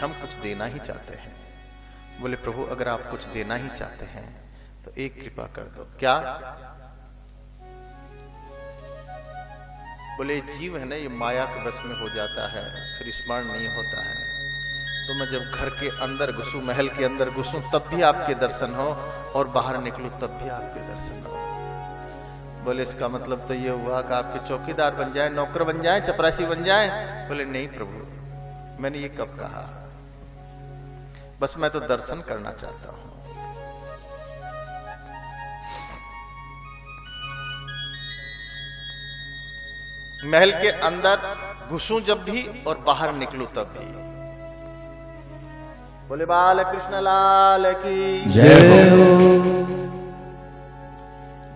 Speaker 3: हम कुछ देना ही चाहते हैं। बोले प्रभु, अगर आप कुछ देना ही चाहते हैं तो एक कृपा कर दो। क्या? बोले जीव है ना, ये माया के बस में हो जाता है, फिर स्मरण नहीं होता है। तो मैं जब घर के अंदर घुसूं, महल के अंदर घुसूं, तब भी आपके दर्शन हो, और बाहर निकलूं तब भी आपके दर्शन हो। बोले इसका मतलब तो ये हुआ कि आपके चौकीदार बन जाए, नौकर बन जाए, चपरासी बन जाए। बोले नहीं प्रभु, मैंने ये कब कहा? बस मैं तो दर्शन करना चाहता हूं। महल के अंदर घुसूं जब भी और बाहर निकलूं तब भी। बोले बाल कृष्ण लाल की
Speaker 2: जय हो।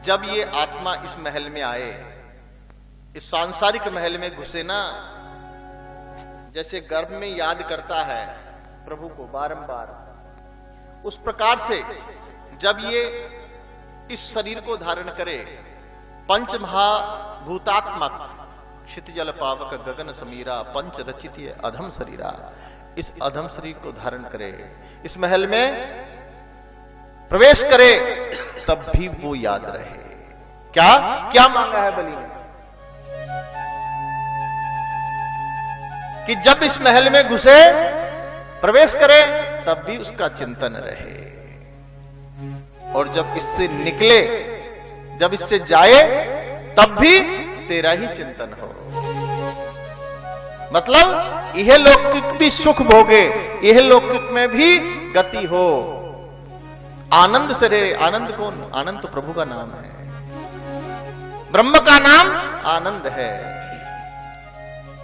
Speaker 3: जब ये आत्मा इस महल में आए, इस सांसारिक महल में घुसे ना, जैसे गर्भ में याद करता है प्रभु को बारंबार, उस प्रकार से जब ये इस शरीर को धारण करे, पंच महाभूतात्मक क्षितिजल पावक गगन समीरा पंच रचित अधम शरीरा, इस अधम शरीर को धारण करे, इस महल में प्रवेश करे, तब भी वो याद रहे। क्या क्या मांगा है बलि ने? कि जब इस महल में घुसे, प्रवेश करे, तब भी उसका चिंतन रहे, और जब इससे निकले, जब इससे जाए, तब भी तेरा ही चिंतन हो। मतलब यह लौकिक भी सुख भोगे, यह लौकिक में भी गति हो। आनंद से रहे। आनंद कौन? आनंद तो प्रभु का नाम है, ब्रह्म का नाम आनंद है।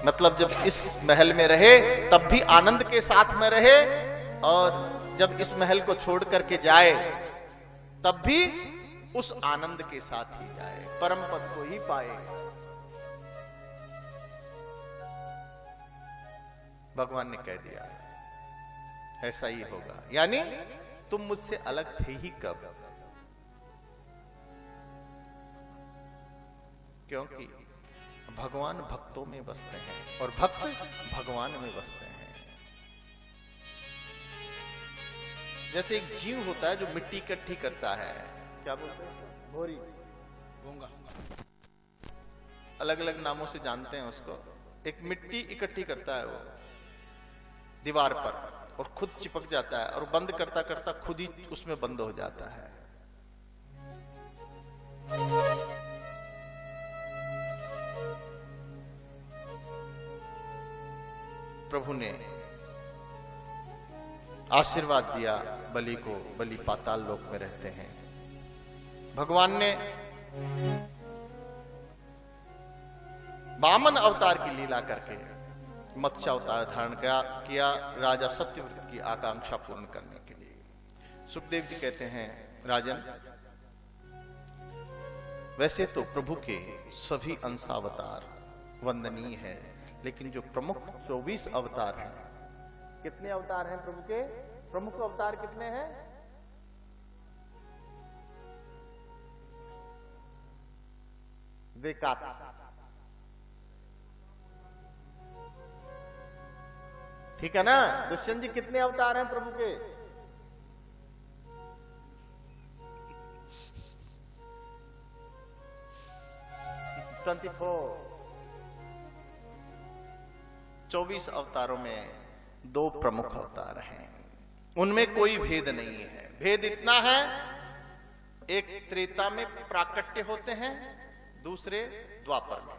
Speaker 3: मतलब जब इस महल में रहे तब भी आनंद के साथ में रहे, और जब इस महल को छोड़ करके जाए तब भी उस आनंद के साथ ही जाए, परम पद को ही पाए। भगवान ने कह दिया ऐसा ही होगा। यानी तुम मुझसे अलग थे ही कब? क्योंकि भगवान भक्तों में बसते हैं और भक्त भगवान में बसते हैं। जैसे एक जीव होता है जो मिट्टी इकट्ठी करता है, क्या बोलते हैं इसको? भोरी,
Speaker 2: गूंगा।
Speaker 3: अलग अलग नामों से जानते हैं उसको। एक मिट्टी इकट्ठी करता है वो दीवार पर और खुद चिपक जाता है और बंद करता करता खुद ही उसमें बंद हो जाता है। प्रभु ने आशीर्वाद दिया बलि को, बलि पाताल लोक में रहते हैं। भगवान ने वामन अवतार की लीला करके मत्स्य अवतार धारण किया राजा सत्यव्रत की आकांक्षा पूर्ण करने के लिए। सुखदेव जी कहते हैं, राजन, वैसे तो प्रभु के सभी अंशावतार वंदनीय है, लेकिन जो प्रमुख 24 अवतार हैं, कितने अवतार हैं प्रभु के? प्रमुख अवतार कितने हैं? वेकात, ठीक है ना? दुष्यंत जी, कितने अवतार हैं प्रभु के? 24 अवतारों में 2 प्रमुख अवतार हैं, उनमें कोई भेद नहीं है। भेद इतना है, एक त्रेता में प्राकट्य होते हैं, दूसरे द्वापर में।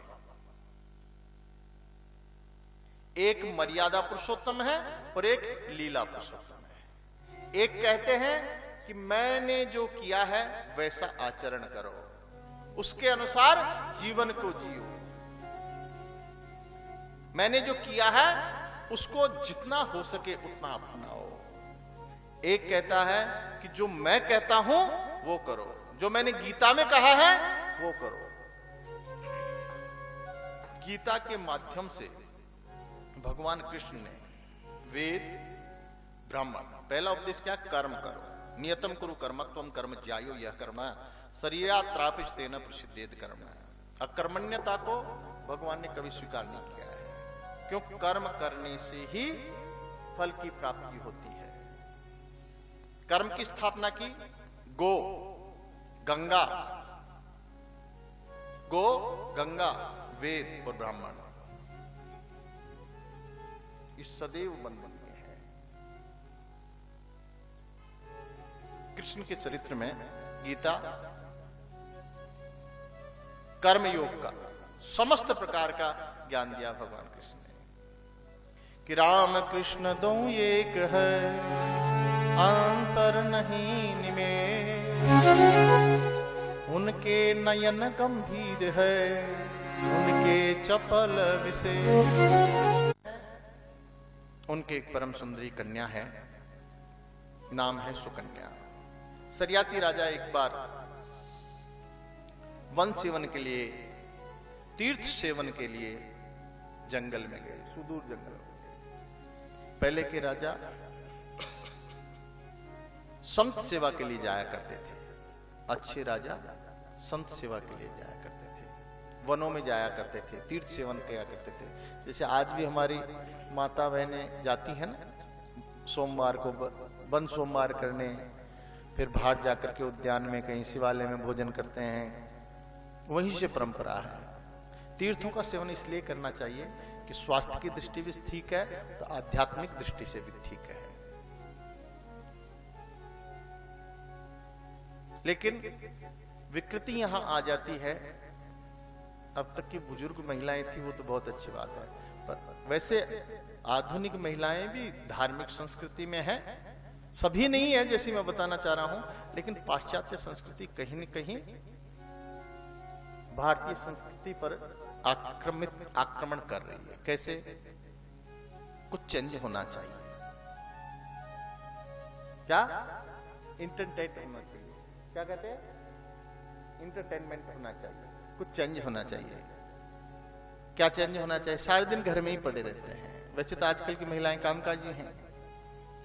Speaker 3: एक मर्यादा पुरुषोत्तम है और एक लीला पुरुषोत्तम है। एक कहते हैं कि मैंने जो किया है वैसा आचरण करो, उसके अनुसार जीवन को जियो। मैंने जो किया है उसको जितना हो सके उतना अपनाओ। एक कहता है कि जो मैं कहता हूं वो करो, जो मैंने गीता में कहा है वो करो। गीता के माध्यम से भगवान कृष्ण ने वेद, ब्राह्मण, पहला उपदेश क्या? कर्म करो। नियतम कुरु कर्मत्वम कर्म ज्यायो यह कर्म शरीरात्रापिच तेन प्रसिद्धेद कर्म। अकर्मण्यता को भगवान ने कभी स्वीकार नहीं किया है, क्योंकि कर्म करने से ही फल की प्राप्ति होती है। कर्म की स्थापना की गो गंगा, गो गंगा, वेद और ब्राह्मण, इस सदैव बंधन में है। कृष्ण के चरित्र में गीता कर्म योग का समस्त प्रकार का ज्ञान दिया भगवान कृष्ण ने कि राम कृष्ण दो एक है, अंतर नहीं निमेष, उनके नयन गंभीर है, उनके चपल विशेष। उनके एक परम सुंदरी कन्या है, नाम है सुकन्या। सरियाती राजा एक बार वन सेवन के लिए, तीर्थ सेवन के लिए जंगल में गए, सुदूर जंगल में। पहले के राजा संत सेवा के लिए जाया करते थे, अच्छे राजा संत सेवा के लिए जाया करते थे, वनों में जाया करते थे, तीर्थ सेवन किया करते थे। जैसे आज भी हमारी माता बहनें जाती हैं ना सोमवार को वन सोमवार करने, फिर बाहर जाकर के उद्यान में कहीं शिवालय में भोजन करते हैं, वहीं से परंपरा है। तीर्थों का सेवन इसलिए करना चाहिए कि स्वास्थ्य की दृष्टि भी ठीक है तो आध्यात्मिक दृष्टि से भी ठीक है। लेकिन विकृति यहां आ जाती है। अब तक की बुजुर्ग महिलाएं थी वो तो बहुत अच्छी बात है, पर वैसे आधुनिक महिलाएं भी धार्मिक संस्कृति में है, सभी नहीं है जैसी मैं बताना चाह रहा हूं, लेकिन पाश्चात्य संस्कृति कहीं न कहीं भारतीय संस्कृति पर आक्रमण कर रही है। कैसे? कुछ चेंज होना चाहिए। क्या? इंटरटेनमेंट होना चाहिए। क्या कहते हैं? इंटरटेनमेंट होना चाहिए, कुछ चेंज होना चाहिए। क्या चेंज होना चाहिए? सारे दिन घर में ही पड़े रहते हैं। वैसे तो आजकल की महिलाएं कामकाजी हैं,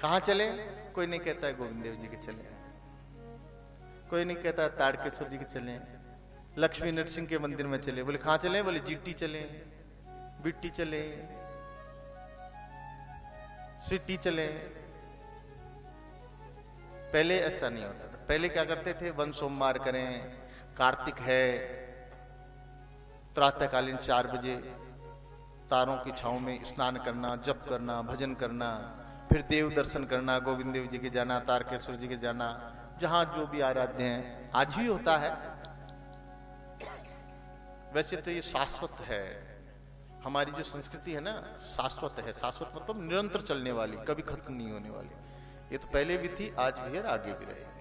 Speaker 3: कहां चले? कोई नहीं कहता है गोविंद देव जी के चले, कोई नहीं कहता ताड़केश्वर जी के चले, लक्ष्मी नरसिंह के मंदिर में चले। बोले कहां चले? बोले जीटी चले, बिट्टी चले, सिटी चले। पहले ऐसा नहीं होता था। पहले क्या करते थे? वन सोमवार करें, कार्तिक है, प्रातःकालीन 4 बजे तारों की छांव में स्नान करना, जप करना, भजन करना, फिर देव दर्शन करना, गोविंद देव जी के जाना, तारकेश्वर जी के जाना, जहां जो भी आराध्य हैं। आज भी होता है। वैसे तो ये शाश्वत है, हमारी जो संस्कृति है ना, शाश्वत है। शाश्वत मतलब निरंतर चलने वाली, कभी खत्म नहीं होने वाली। ये तो पहले भी थी, आज भी है, आगे भी रहेगी।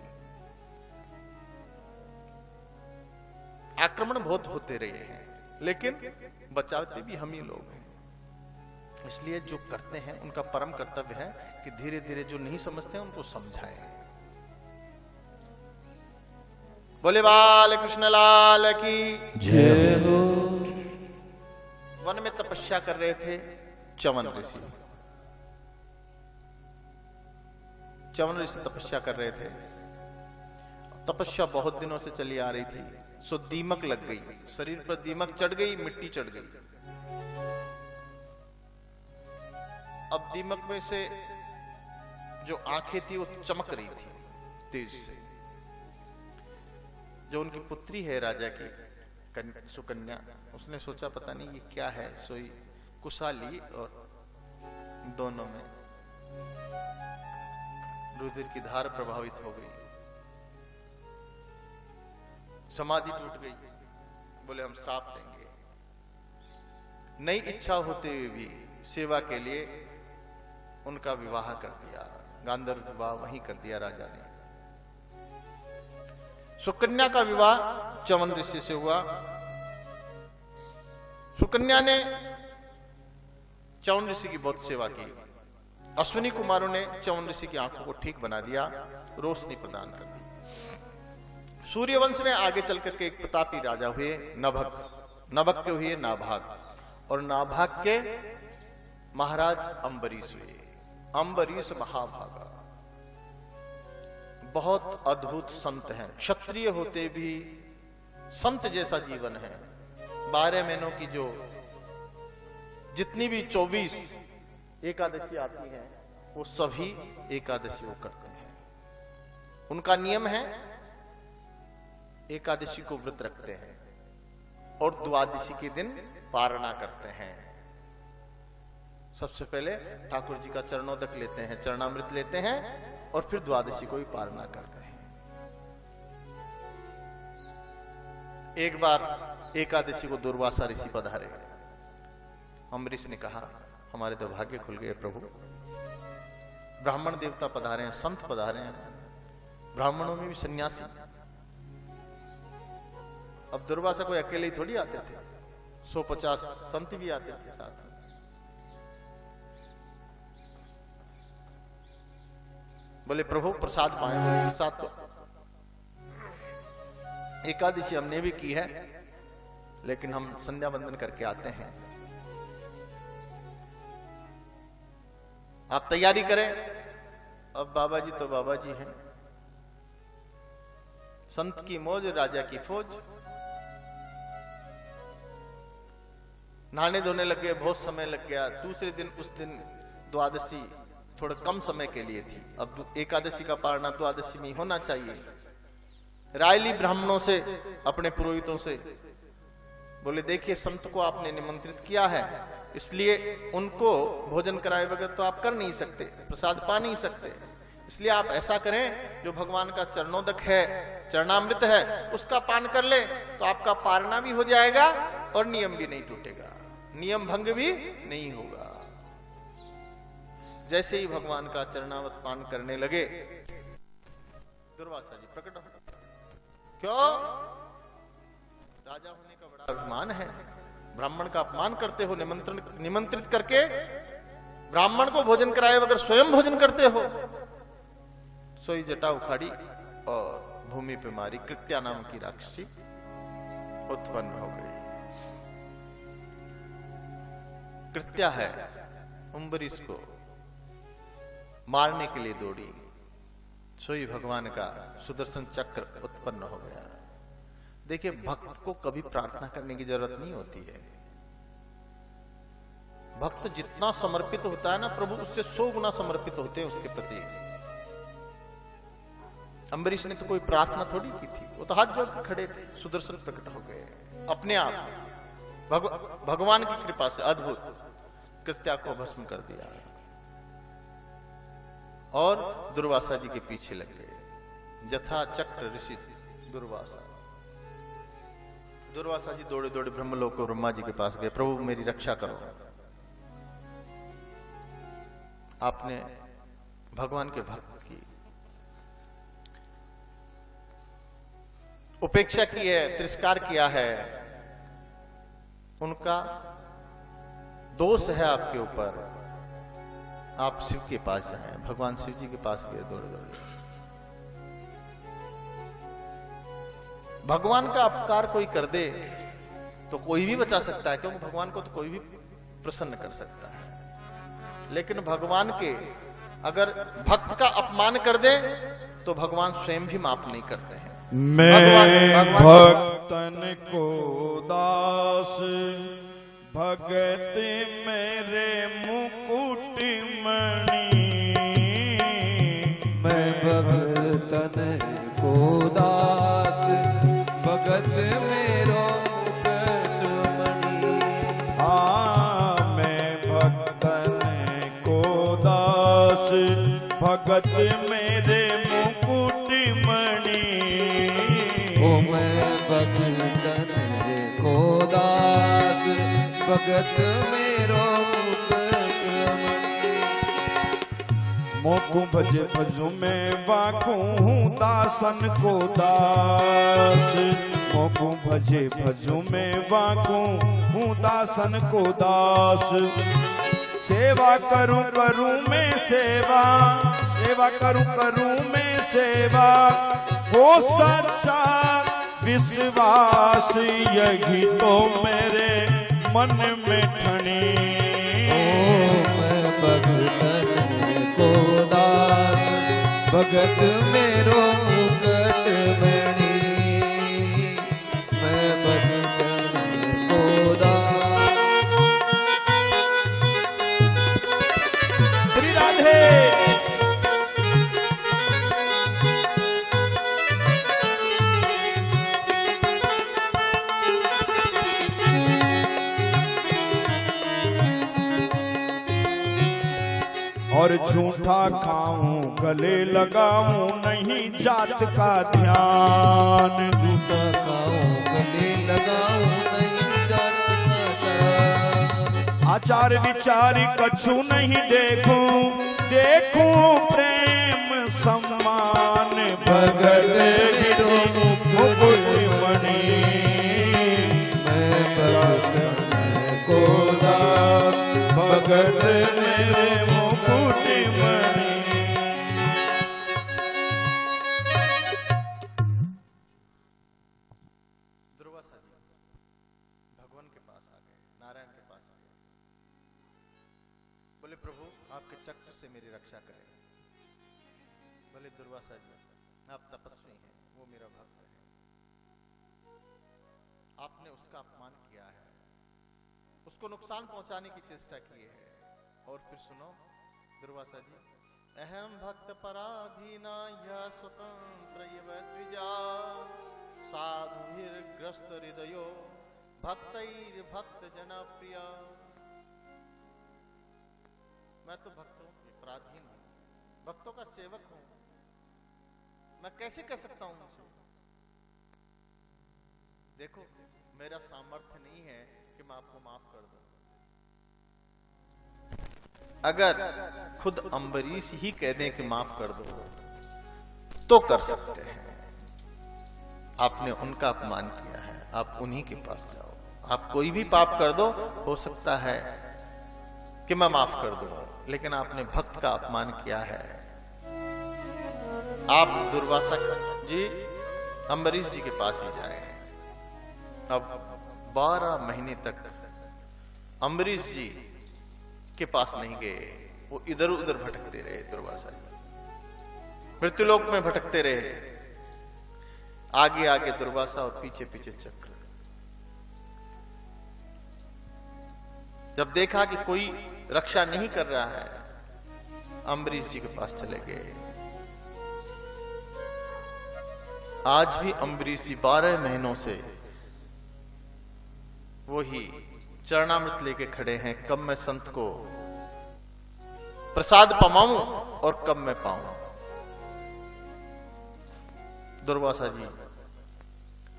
Speaker 3: आक्रमण बहुत होते रहे हैं, लेकिन बचाते भी हम ही लोग हैं। इसलिए जो करते हैं उनका परम कर्तव्य है कि धीरे धीरे जो नहीं समझते हैं उनको समझाएं। बोले बाल कृष्ण लाल की
Speaker 2: जय हो।
Speaker 3: वन में तपस्या कर रहे थे च्यवन ऋषि। च्यवन ऋषि तपस्या कर रहे थे। तपस्या बहुत दिनों से चली आ रही थी। सो दीमक लग गई, शरीर पर दीमक चढ़ गई, मिट्टी चढ़ गई। अब दीमक में से जो आंखें थी वो चमक रही थी तेज से। जो उनकी पुत्री है राजा की सुकन्या, उसने सोचा पता नहीं ये क्या है, सोई कुसा ली और दोनों में रुधिर की धार प्रभावित हो गई, समाधि टूट गई। बोले हम श्राप देंगे। नई इच्छा होते हुए भी सेवा के लिए उनका विवाह कर दिया। गांधर्व विवाह वहीं कर दिया राजा ने। सुकन्या का विवाह च्यवन ऋषि से हुआ। सुकन्या ने च्यवन ऋषि की बहुत सेवा की। अश्विनी कुमारों ने च्यवन ऋषि की आंखों को ठीक बना दिया, रोशनी प्रदान कर दी। सूर्यवंश में आगे चल करके एक प्रतापी राजा हुए नभक। नभक के हुए नाभाग, और नाभाग के महाराज अम्बरीश हुए। अम्बरीश महाभागा, बहुत अद्भुत संत हैं। क्षत्रिय होते भी संत जैसा जीवन है। 12 महीनों की जो जितनी भी 24 एकादशी आती हैं वो सभी एकादशी वो करते हैं। उनका नियम है एकादशी को व्रत रखते हैं और द्वादशी के दिन पारणा करते हैं। सबसे पहले ठाकुर जी का चरणोदक लेते हैं, चरणामृत लेते हैं और फिर द्वादशी को भी पारणा करते हैं। एक बार एकादशी को दुर्वासा ऋषि पधारे। अम्बरीश ने कहा हमारे तो भाग्य खुल गए प्रभु, ब्राह्मण देवता पधारे हैं, संत पधारे हैं, ब्राह्मणों में भी सन्यासी। अब दुर्वासा कोई अकेले ही थोड़ी आते थे, 150 संत भी आते थे साथ में। बोले प्रभु प्रसाद पाए। बोले प्रसाद तो एकादशी हमने भी की है, लेकिन हम संध्या वंदन करके आते हैं, आप तैयारी करें। अब बाबा जी तो बाबा जी हैं, संत की मौज राजा की फौज। नहाने धोने लग गए, बहुत समय लग गया। दूसरे दिन, उस दिन द्वादशी थोड़ा कम समय के लिए थी। अब एकादशी का पारणा द्वादशी में होना चाहिए। रायली ब्राह्मणों से, अपने पुरोहितों से बोले देखिए संत को आपने निमंत्रित किया है, इसलिए उनको भोजन कराए बगैर तो आप कर नहीं सकते, प्रसाद पा नहीं सकते। इसलिए आप ऐसा करें, जो भगवान का चरणोदक है, चरणामृत है, उसका पान कर ले तो आपका पारणा भी हो जाएगा और नियम भी नहीं टूटेगा, नियम भंग भी नहीं होगा। जैसे ही भगवान का चरणामृत पान करने लगे, दुर्वासा जी प्रकट हो। क्यों? राजा होने का बड़ा अभिमान है, ब्राह्मण का अपमान करते हो, निमंत्रित करके ब्राह्मण को भोजन कराए बगैर स्वयं भोजन करते हो। सोई जटा उखाड़ी और भूमि पे मारी। कृत्या नाम की राक्षसी उत्पन्न हो गई। कृत्या है अम्बरीश को मारने के लिए दौड़ी, सोई भगवान का सुदर्शन चक्र उत्पन्न हो गया। देखिए, भक्त को कभी प्रार्थना करने की जरूरत नहीं होती है। भक्त जितना समर्पित होता है ना प्रभु, उससे 100 गुना समर्पित होते हैं उसके प्रति। अम्बरीश ने तो कोई प्रार्थना थोड़ी की थी, वो तो हाथ जोड़ के खड़े थे, सुदर्शन प्रकट हो गए अपने आप। भगवान की कृपा से अद्भुत कृत्या को भस्म कर दिया और दुर्वासा जी के पीछे लग गए। जथा चक्र ऋषि दुर्वासा। दुर्वासा जी दौड़े दौड़े ब्रह्मलोक को ब्रह्मा जी के पास गए, प्रभु मेरी रक्षा करो। आपने भगवान के भक्त की उपेक्षा की है, तिरस्कार किया है, उनका दोष है आपके ऊपर। आप शिव के पास जाएं। भगवान शिव जी के पास गए दौड़े दौड़े। भगवान का अपकार कोई कर दे तो कोई भी बचा सकता है, क्योंकि भगवान को तो कोई भी प्रसन्न कर सकता है। लेकिन भगवान के अगर भक्त का अपमान कर दे तो भगवान स्वयं भी माफ नहीं करते हैं।
Speaker 1: मैं भक्तन को दास, भगत मेरे मुकुट मणि।
Speaker 2: मैं भक्तन को दास, भगत मेरो मुकुट मणि।
Speaker 1: हाँ, मैं भक्तन को दास, भगत मेरे मुकुट मणि।
Speaker 2: ओ मैं भक्तन को दास, भगत मेरो मुकुट मणि।
Speaker 1: मोकू भजे भजू में वाकू हूँ दासन को दास। मोकू भजे भजू में वाकू हूँ दासन को दास। सेवा करूं करूं मैं सेवा, सेवा करूं करूं मैं सेवा। हो सच्चा विश्वास, यही तो मेरे मन में ठनी।
Speaker 2: मैं भगतन को दास, भगत मेरो मुकुट मणि। मैं भगतन को दास।
Speaker 1: श्री राधे। और झूठा खाऊं गले लगाऊं नहीं जात का ध्यान।
Speaker 2: झूठा खाऊं गले लगाऊं नहीं जात का ध्यान।
Speaker 1: आचार विचार कछु नहीं देखूं, देखूं प्रेम सम्मान। भगत गिरो मुकुट मणि।
Speaker 2: मैं भगतन को दास,
Speaker 1: भगत मेरे मुकुट मणि।
Speaker 3: दुर्वासा जी भगवान के पास आ गए, नारायण के पास आ गए। बोले प्रभु आपके चक्र से मेरी रक्षा करें। बोले दुर्वासा जी आप तपस्वी हैं, वो मेरा भक्त है, आपने उसका अपमान किया है, उसको नुकसान पहुंचाने की चेष्टा की है। और फिर सुनो दुर्वासा जी, अहम भक्त पराधीना यह स्वतंत्र द्विजा। साधुर्ग्रस्त हृदयो भक्तैर भक्त जनप्रिय। मैं तो भक्तों के पराधीन हूं, भक्तों का सेवक हूं, मैं कैसे कह सकता हूं उनसे। देखो मेरा सामर्थ्य नहीं है कि मैं आपको माफ कर दूं। अगर खुद अम्बरीश ही कह दें कि माफ कर दो तो कर सकते हैं। आपने उनका अपमान किया है, आप उन्हीं के पास जाओ। आप कोई भी पाप कर दो, हो सकता है कि मैं माफ कर दूं, लेकिन आपने भक्त का अपमान किया है। आप दुर्वासा जी अम्बरीश जी के पास ही जाएं। अब 12 महीने तक अम्बरीश जी के पास नहीं गए, वो इधर उधर भटकते रहे। दुर्वासा जी मृत्युलोक में भटकते रहे। आगे आगे दुर्वासा और पीछे पीछे चक्र। जब देखा कि कोई रक्षा नहीं कर रहा है, अम्बरीश जी के पास चले गए। आज भी अम्बरीश जी 12 महीनों से वही चरणामृत लेके खड़े हैं, कब मैं संत को प्रसाद पमाऊं और कब मैं पाऊं। दुर्वासा जी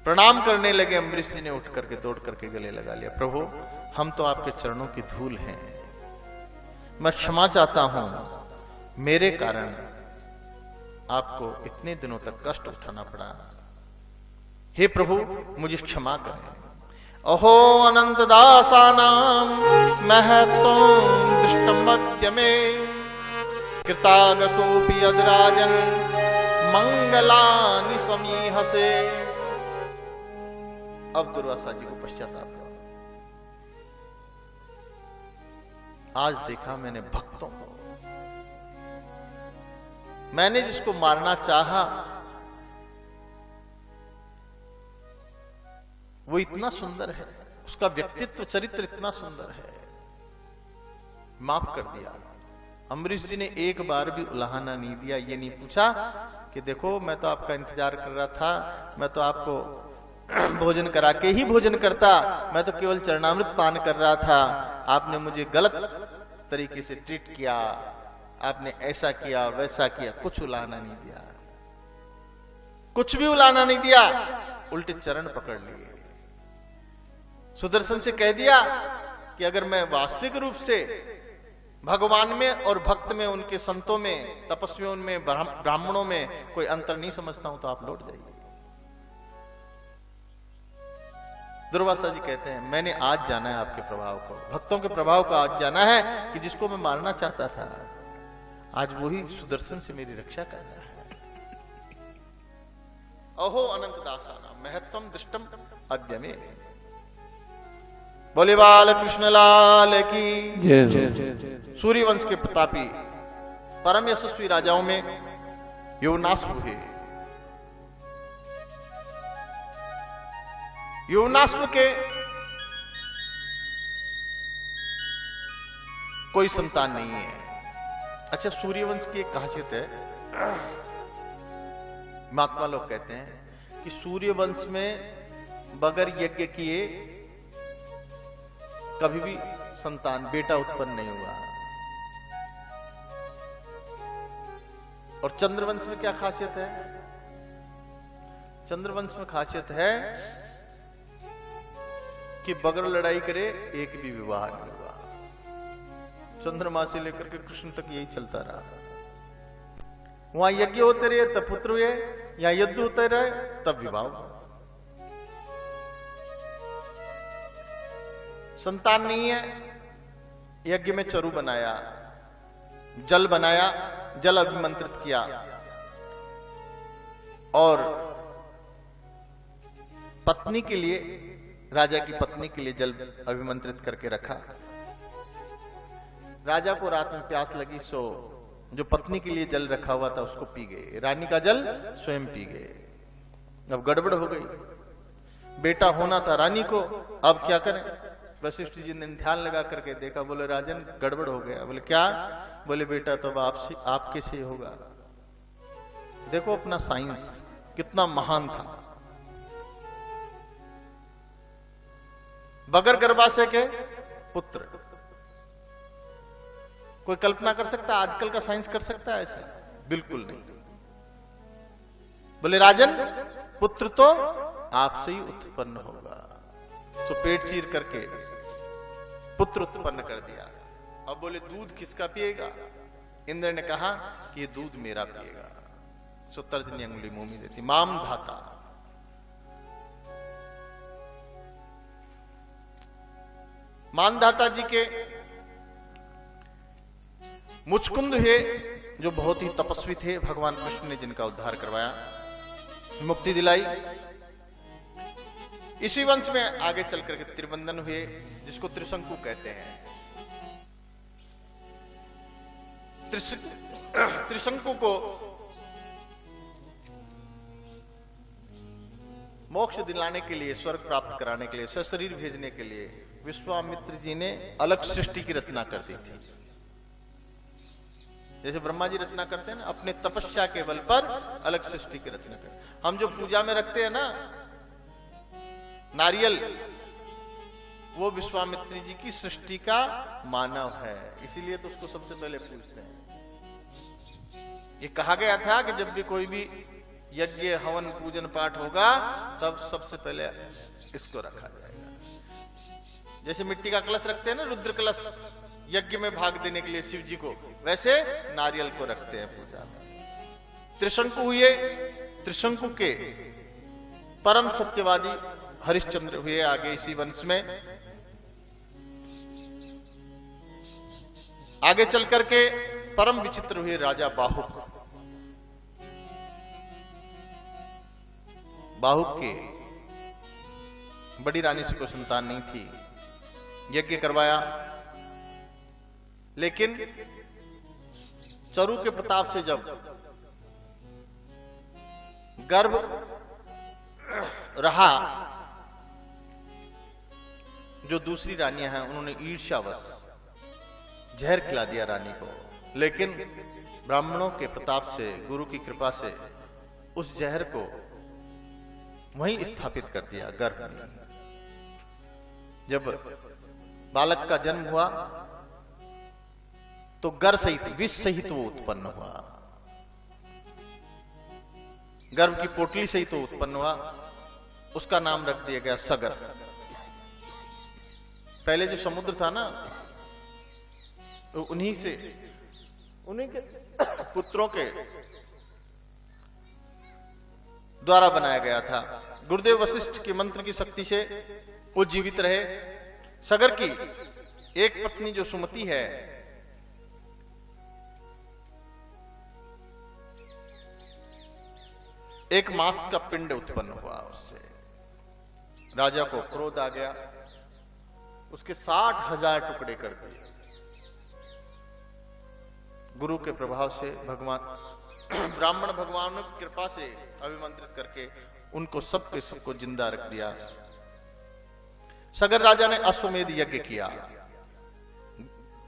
Speaker 3: प्रणाम करने लगे। अम्बरीश जी ने उठ करके दौड़ करके गले लगा लिया, प्रभु हम तो आपके चरणों की धूल हैं, मैं क्षमा चाहता हूं, मेरे कारण आपको इतने दिनों तक कष्ट उठाना पड़ा, हे प्रभु मुझे क्षमा करें। अहो अनंत दासानां महत्वं दृष्टं मध्य में कृतागतोऽपि यद्राजन् मंगलानि समीहसे। अब दुर्वासा जी को पश्चाताप हुआ, आज देखा मैंने भक्तों को, मैंने जिसको मारना चाहा वो इतना सुंदर है, उसका व्यक्तित्व चरित्र इतना सुंदर है, माफ कर दिया। अम्बरीश जी ने एक बार भी उलाहना नहीं दिया, ये नहीं पूछा कि देखो मैं तो आपका इंतजार कर रहा था, मैं तो आपको भोजन करा के ही भोजन करता, मैं तो केवल चरणामृत पान कर रहा था, आपने मुझे गलत तरीके से ट्रीट किया, आपने ऐसा किया वैसा किया। कुछ उलाहना नहीं दिया, कुछ भी उलाहना नहीं दिया, उल्टे चरण पकड़ लिए। सुदर्शन से कह दिया कि अगर मैं वास्तविक रूप से भगवान में और भक्त में, उनके संतों में, तपस्वियों में, ब्राह्मणों में कोई अंतर नहीं समझता हूं तो आप लौट जाइए। दुर्वासा जी कहते हैं मैंने आज जाना है आपके प्रभाव को, भक्तों के प्रभाव को आज जाना है कि जिसको मैं मारना चाहता था आज वही सुदर्शन से मेरी रक्षा कर रहा है। अहो अनंत दासाना महत्वम दृष्टम अद्य में। बोले बाल कृष्ण लाल की जय। सूर्यवंश के प्रतापी परम यशस्वी राजाओं में योनाश्व हुए। योनाश्व के कोई संतान नहीं है। अच्छा, सूर्यवंश की एक खासियत है, महात्मा लोग कहते हैं कि सूर्यवंश में बगैर यज्ञ किए कभी भी संतान बेटा उत्पन्न नहीं हुआ। और चंद्रवंश में क्या खासियत है? चंद्रवंश में खासियत है कि बगैर लड़ाई करे एक भी विवाह नहीं हुआ। चंद्रमा से लेकर के कृष्ण तक यही चलता रहा। वहां यज्ञ होते रहे तब पुत्र हुए, यहां युद्ध होते रहे तब विवाह हुआ। संतान नहीं है, यज्ञ में चरु बनाया, जल बनाया, जल अभिमंत्रित किया और पत्नी के लिए, राजा की पत्नी के लिए जल अभिमंत्रित करके रखा। राजा को रात में प्यास लगी, सो जो पत्नी के लिए जल रखा हुआ था उसको पी गए, रानी का जल स्वयं पी गए। अब गड़बड़ हो गई, बेटा होना था रानी को, अब क्या करें? वशिष्ठ जी ने ध्यान लगा करके देखा, बोले राजन गड़बड़ हो गया। बोले क्या? बोले बेटा तो अब आपसे, आपके से होगा। देखो अपना साइंस कितना महान था। बगैर गर्भाशय के पुत्र, कोई कल्पना कर सकता है? आजकल का साइंस कर सकता है ऐसा? बिल्कुल नहीं। बोले राजन पुत्र तो आपसे ही उत्पन्न होगा। तो पेट चीर करके पुत्र उत्पन्न कर दिया। अब बोले दूध किसका पिएगा? इंद्र ने कहा कि ये दूध मेरा पिएगा। सो तर्जनी अंगुली मुंह में देती, माम धाता। मानधाता जी के मुचकुंद हुए, जो बहुत ही तपस्वी थे, भगवान कृष्ण ने जिनका उद्धार करवाया, मुक्ति दिलाई। इसी वंश में आगे चल करके त्रिबंधन हुए, जिसको त्रिशंकु कहते हैं। त्रिशंकु को मोक्ष दिलाने के लिए, स्वर्ग प्राप्त कराने के लिए, सशरीर भेजने के लिए विश्वामित्र जी ने अलग सृष्टि की रचना कर दी थी। जैसे ब्रह्मा जी रचना करते हैं ना, अपने तपस्या के बल पर अलग सृष्टि की रचना करते हैं। हम जो पूजा में रखते हैं ना नारियल, वो विश्वामित्र जी की सृष्टि का मानव है, इसीलिए तो उसको सबसे पहले पूजते हैं। ये कहा गया था कि जब भी कोई भी यज्ञ हवन पूजन पाठ होगा तब सबसे पहले इसको रखा जाएगा। जैसे मिट्टी का कलश रखते हैं ना, रुद्र कलश, यज्ञ में भाग देने के लिए शिव जी को, वैसे नारियल को रखते हैं पूजा में। त्रिशंकु हुए, त्रिशंकु के परम सत्यवादी हरिश्चंद्र हुए आगे इसी वंश में। आगे चल करके परम विचित्र हुए राजा बाहुक। बाहुक के बड़ी रानी से कोई संतान नहीं थी, यज्ञ करवाया, लेकिन चरु के प्रताप से जब गर्भ रहा, जो दूसरी रानियां हैं उन्होंने ईर्ष्यावश जहर खिला दिया रानी को, लेकिन ब्राह्मणों के प्रताप से, गुरु की कृपा से उस जहर को वहीं स्थापित कर दिया गर्भ में। जब बालक का जन्म हुआ तो गर सहित, विष सहित वो उत्पन्न हुआ, गर्भ की पोटली सहित वो उत्पन्न हुआ। उसका नाम रख दिया गया सगर। पहले जो समुद्र था ना, तो उन्हीं के पुत्रों के द्वारा बनाया गया था। गुरुदेव वशिष्ठ के मंत्र की शक्ति से वो जीवित रहे। सगर की एक पत्नी जो सुमति है, एक मांस का पिंड उत्पन्न हुआ उससे। राजा को क्रोध आ गया, उसके 60,000 टुकड़े कर दिए। गुरु के प्रभाव से भगवान ब्राह्मण भगवान की कृपा से अभिमंत्रित करके उनको सबके सबको जिंदा रख दिया। सगर राजा ने अश्वमेध यज्ञ किया,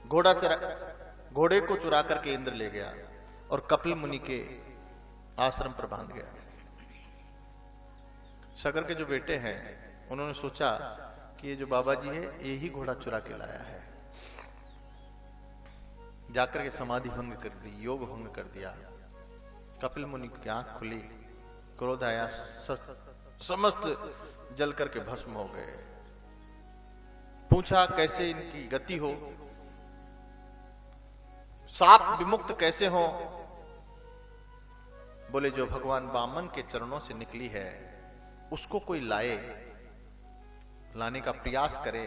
Speaker 3: घोड़े को चुरा करके इंद्र ले गया और कपिल मुनि के आश्रम पर बांध गया। सगर के जो बेटे हैं उन्होंने सोचा कि ये जो बाबा जी है ये ही घोड़ा चुरा के लाया है। जाकर के समाधि भंग कर दी, योग भंग कर दिया। कपिल मुनि की आंख खुली, क्रोध आया, समस्त जल करके भस्म हो गए। पूछा कैसे इनकी गति हो, साप विमुक्त कैसे हो? बोले जो भगवान वामन के चरणों से निकली है उसको कोई लाने का प्रयास करे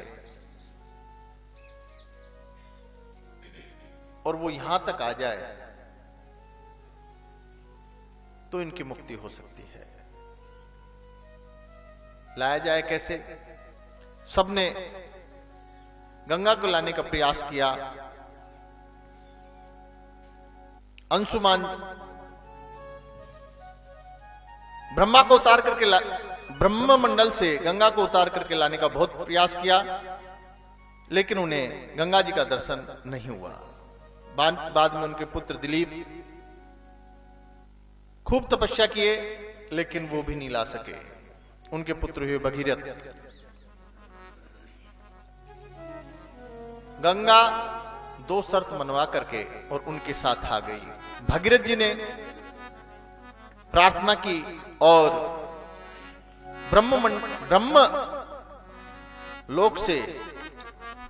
Speaker 3: और वो यहां तक आ जाए तो इनकी मुक्ति हो सकती है। लाया जाए कैसे? सबने गंगा को लाने का प्रयास किया। अंशुमान ब्रह्मा को उतार करके ब्रह्म मंडल से गंगा को उतार करके लाने का बहुत प्रयास किया, लेकिन उन्हें गंगा जी का दर्शन नहीं हुआ। बाद में उनके पुत्र दिलीप खूब तपस्या किए, लेकिन वो भी नहीं ला सके। उनके पुत्र हुए भगीरथ। गंगा 2 शर्त मनवा करके और उनके साथ आ गई। भगीरथ जी ने प्रार्थना की और ब्रह्म लोक से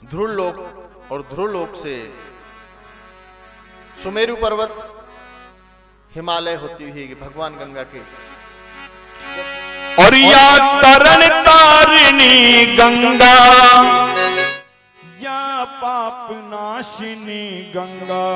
Speaker 3: ध्रुव लोक और ध्रुव लोक से सुमेरु पर्वत, हिमालय होती हुई भगवान गंगा के
Speaker 1: और या तरण तारिणी गंगा, या पाप नाशिनी गंगा,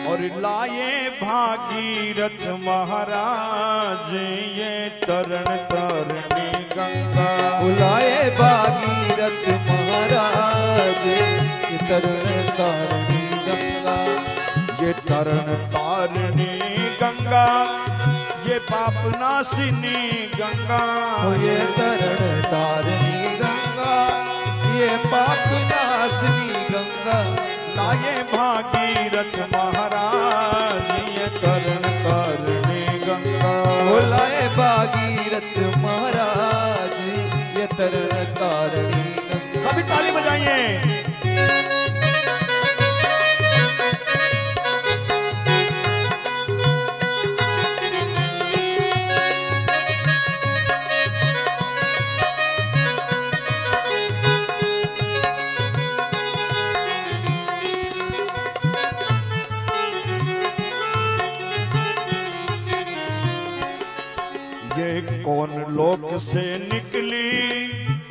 Speaker 1: और लाए भागीरथ महाराज ये तरण तारिणी गंगा।
Speaker 2: बुलाए भागीरथ महाराज ये तरण तारिणी गंगा।
Speaker 1: ये तरण तारिणी गंगा, ये पाप नाशिनी गंगा।
Speaker 2: हो ये तरण तारणी गंगा, ये पाप नाशनी गंगा।
Speaker 1: लाए भागीरथ महाराज ये तरण तारणी गंगा।
Speaker 2: हो लाए भागीरथ महाराज ये तरण तारणी गंगा।
Speaker 1: सभी ताली बजाइए। ये कौन लोक से निकली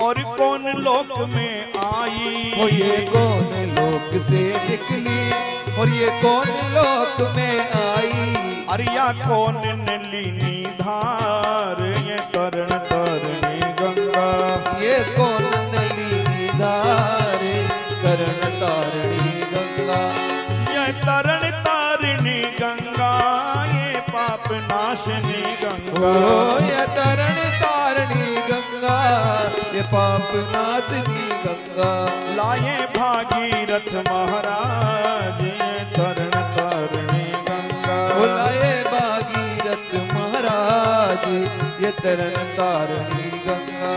Speaker 1: और कौन लोक में आई।
Speaker 2: हो ये कौन लोक से निकली और ये कौन लोक में आई।
Speaker 1: अरिया कौन ने लीनी धार ये तरण तारणी गंगा।
Speaker 2: ये कौन नलिनी धार करण तारणी गंगा।
Speaker 1: ये तरण तारणी गंगा ये पाप नाशनी गंगा।
Speaker 2: ओ ये तरण तारणी गंगा, ये पाप नाशनी गंगा।
Speaker 1: लाए भागीरथ महाराज ये तरण तारणी गंगा।
Speaker 2: ओ लाए भागीरथ महाराज ये तरण तारणी गंगा।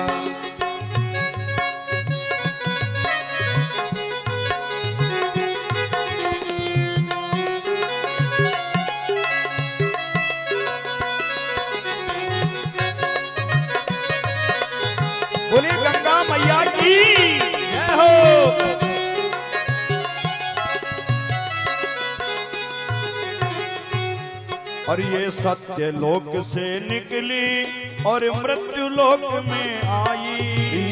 Speaker 1: बोलिए गंगा मैया की जय हो। और ये सत्य लोक से निकली और मृत्यु लोक में आई।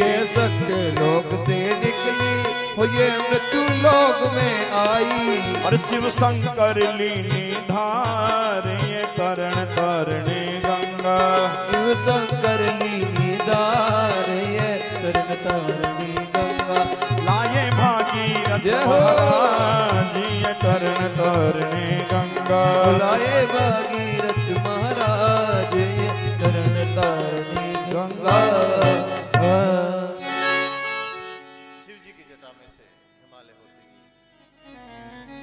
Speaker 2: ये सत्य लोक से निकली हो ये मृत्यु लोक में आई।
Speaker 1: और शिव शंकर लीनी धार ये तरण तारणी गंगा।
Speaker 2: शिव शंकर लीनी धार ये तरण तारणी गंगा।
Speaker 1: लाए भागीरथ
Speaker 2: जय हो।
Speaker 1: महाराज ये तरण तारणी गंगा।
Speaker 2: लाए भागीरथ महाराज ये तरण तारणी गंगा।
Speaker 3: शिव जी की जटा में से हिमालय होते ही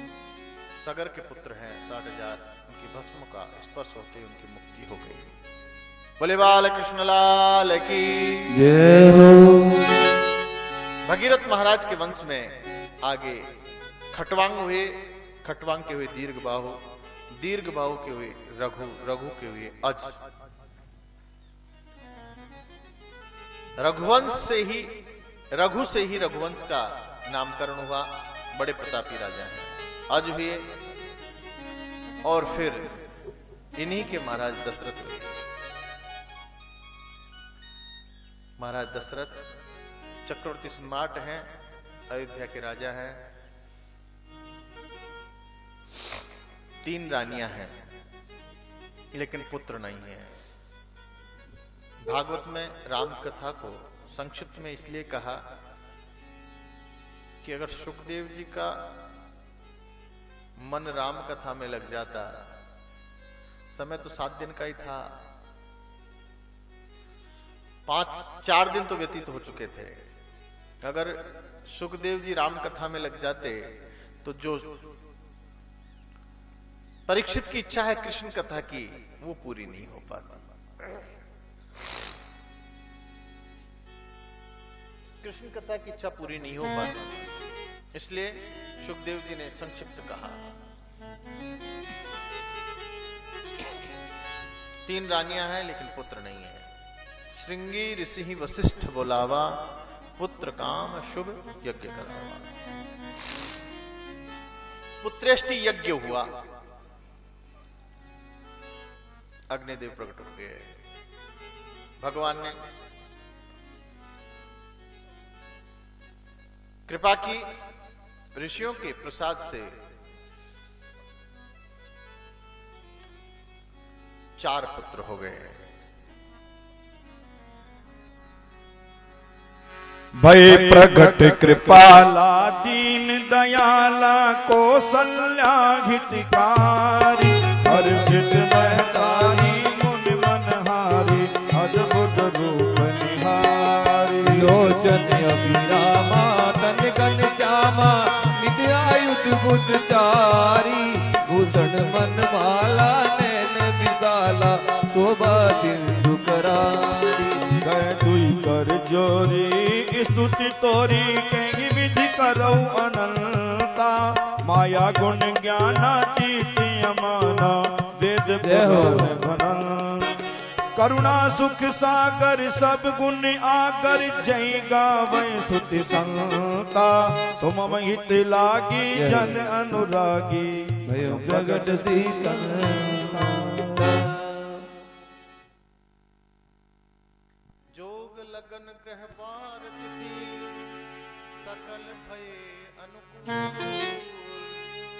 Speaker 3: सगर के पुत्र हैं 60,000 उनकी भस्म का स्पर्श होते ही उनकी मुक्ति हो गई। बोले बाल कृष्ण लाल की
Speaker 2: जय हो।
Speaker 3: भगीरथ महाराज के वंश में आगे खटवांग हुए, खटवांग के हुए दीर्घ बाहु, दीर्घ बाहु के हुए रघु, रघु के हुए अज। रघुवंश से ही, रघु से ही रघुवंश का नामकरण हुआ। बड़े प्रतापी राजा हैं अज हुए। और फिर इन्हीं के महाराज दशरथ हुए। महाराज दशरथ चक्रवर्ती सम्राट हैं, अयोध्या के राजा हैं। 3 रानियां हैं लेकिन पुत्र नहीं है। भागवत में राम कथा को संक्षिप्त में इसलिए कहा कि अगर सुखदेव जी का मन राम कथा में लग जाता, समय तो 7 दिन का ही था, 4 दिन तो व्यतीत हो चुके थे। अगर सुखदेव जी राम कथा में लग जाते तो जो परीक्षित की इच्छा है कृष्ण कथा की वो पूरी नहीं हो पाती। कृष्ण कथा की इच्छा पूरी नहीं हो पाती, इसलिए सुखदेव जी ने संक्षिप्त कहा। 3 रानियां हैं लेकिन पुत्र नहीं है। श्रृंगी ऋषि वशिष्ठ बोलावा, पुत्र काम शुभ यज्ञ करावा। पुत्रेष्टि यज्ञ हुआ, अग्निदेव प्रकट हो गए। भगवान ने कृपा की, ऋषियों के प्रसाद से 4 पुत्र हो गए।
Speaker 1: भय प्रगट कृपाला दीन दयाला कौशल्या हितकारी, हर्षित महतारी मुनि
Speaker 2: विशाला शोभा सिंधु करारी।
Speaker 1: कह दुई कर जोरी स्तुति तोरी कहीं विधि करो अनंता माया गुण ज्ञानातीत अमाना वेद पुराण भनन करुणा सुख सागर सब गुण आकर जय गावे स्तुति संता सुमम हित लागी जन अनुरागी
Speaker 2: भयो प्रगट शीतल।
Speaker 3: जोग लगन ग्रह पार तिथि सकल भय अनुकूल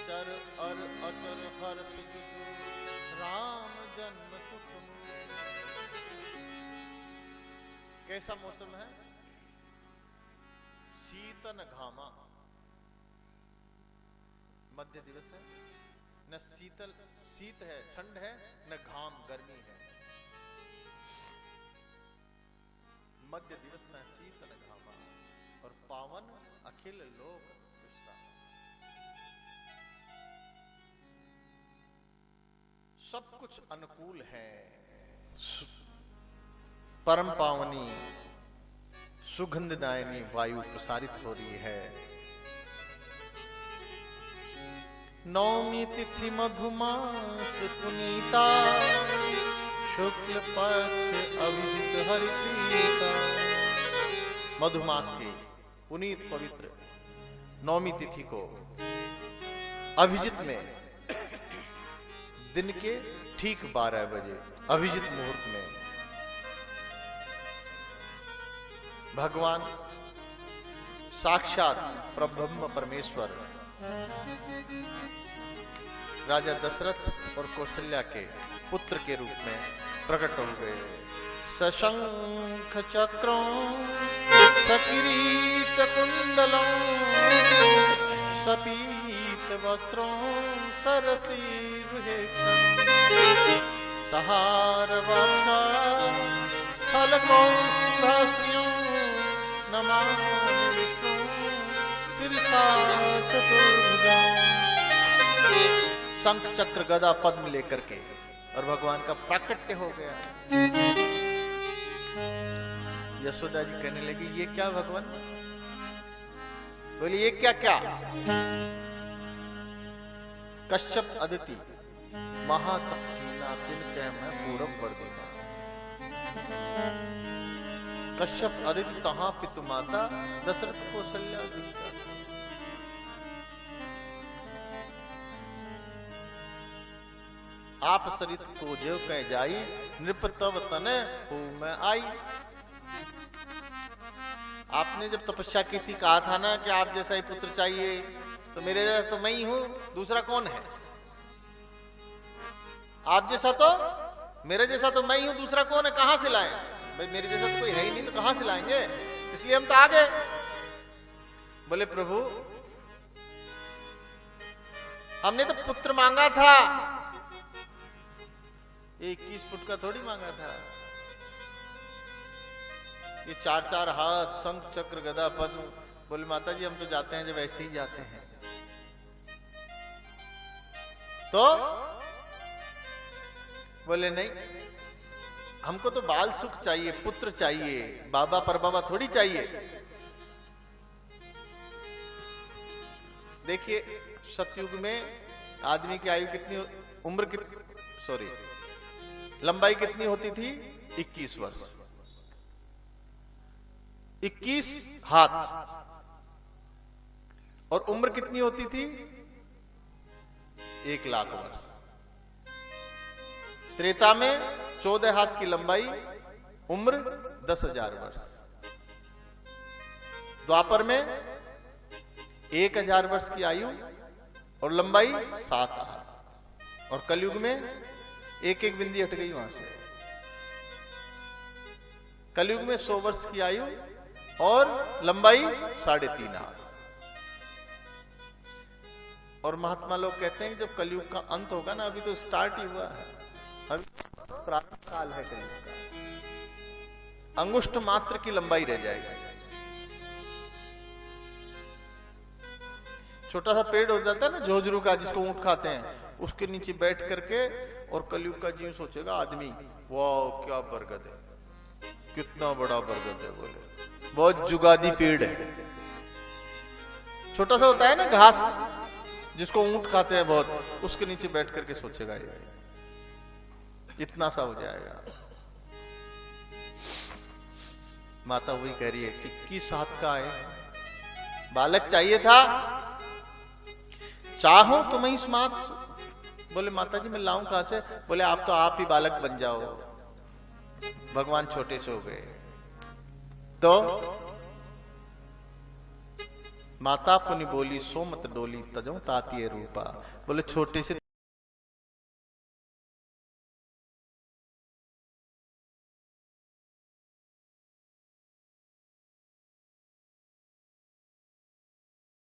Speaker 3: चर अर अचर हर्ष जुगु राम जन्म सुख मूल। कैसा मौसम है? शीतन घामा, मध्य दिवस है, न शीत है ठंड है, न घाम गर्मी है। मध्य दिवस न शीतल घामा और पावन अखिल लोक विश्राम। सब कुछ अनुकूल है। परम पावनी सुगंधदायिनी वायु प्रसारित हो रही है। नवमी तिथि मधुमास पुनीता शुक्ल पक्ष अभिजित हरिप्रीता। मधुमास के पुनीत पवित्र नवमी तिथि को अभिजित में दिन के ठीक 12 बजे अभिजित मुहूर्त में भगवान साक्षात प्रब्रह्म परमेश्वर राजा दशरथ और कौशल्या के पुत्र के रूप में प्रकट हो गए। सशंख चक्रों सकिरीट कुंडलों सपीत वस्त्रों सरसीरुहेक्षण सहार वर्षा स्थलकौधाश्रियों नमामि विष्णु शिरसा चतुर्भुजं। शंख चक्र गदा पद्म लेकर के और भगवान का प्राकट्य हो गया। यशोदा जी कहने लगी ये क्या भगवान? बोले ये क्या क्या? कश्यप अदिति महातपहीना दिन कह मैं पूरब वर देना। कश्यप अदिति तहां पितु माता दशरथ कौशल्या दीक्षा। आप सरित को जो कह जाई नृप तव तने हो मैं आई। आपने जब तपस्या की थी कहा था ना कि आप जैसा ही पुत्र चाहिए, तो मेरे जैसा तो मैं ही हूं, दूसरा कौन है? आप जैसा तो मेरे जैसा तो मैं ही हूं, दूसरा कौन है? कहां से लाएं? भाई मेरे जैसा तो कोई है ही नहीं, तो कहां से लाएंगे? इसलिए हम तो आ गए। बोले प्रभु हमने तो पुत्र मांगा था, 21 फुट का थोड़ी मांगा था। ये 4-4 हाथ शंख चक्र गदा पद्म। बोले माता जी हम तो जाते हैं जब ऐसे ही जाते हैं। तो बोले नहीं, हमको तो बाल सुख चाहिए, पुत्र चाहिए, बाबा पर बाबा थोड़ी चाहिए। देखिए सतयुग में आदमी की आयु कितनी, उम्र कितनी, लंबाई कितनी होती थी? 21 वर्ष, 21 हाथ। और उम्र कितनी होती थी? 1 लाख वर्ष। त्रेता में 14 हाथ की लंबाई, उम्र 10,000 वर्ष। द्वापर में 1000 वर्ष की आयु और लंबाई 7 हाथ। और कलयुग में एक बिंदी हट गई वहां से। कलयुग में 100 वर्ष की आयु और लंबाई 3.5 हाथ। और महात्मा लोग कहते हैं कि जब कलयुग का अंत होगा ना, अभी तो स्टार्ट ही हुआ है, अभी प्रारंभ काल है कलयुग का, अंगुष्ठ मात्र की लंबाई रह जाएगी। छोटा सा पेड़ हो जाता है ना झोझरू का, जिसको ऊंट खाते हैं, उसके नीचे बैठ करके, और कलयुग का जीव सोचेगा आदमी, वाह क्या बरगद है, कितना बड़ा बरगद है, बोले बहुत जुगादी पेड़ है। छोटा सा होता है ना घास जिसको ऊंट खाते हैं बहुत, उसके नीचे बैठ करके सोचेगा ये इतना सा हो जाएगा। माता वही कह रही है कि 21 हाथ का है, बालक चाहिए था, चाहो तुम ही स्मार्ट। बोले माता जी मैं लाऊं कहां से? बोले आप तो आप ही बालक बन जाओ, भगवान छोटे से हो गए। तो माता पुनि बोली सो मत डोली, तजो ताती रूपा। बोले छोटे से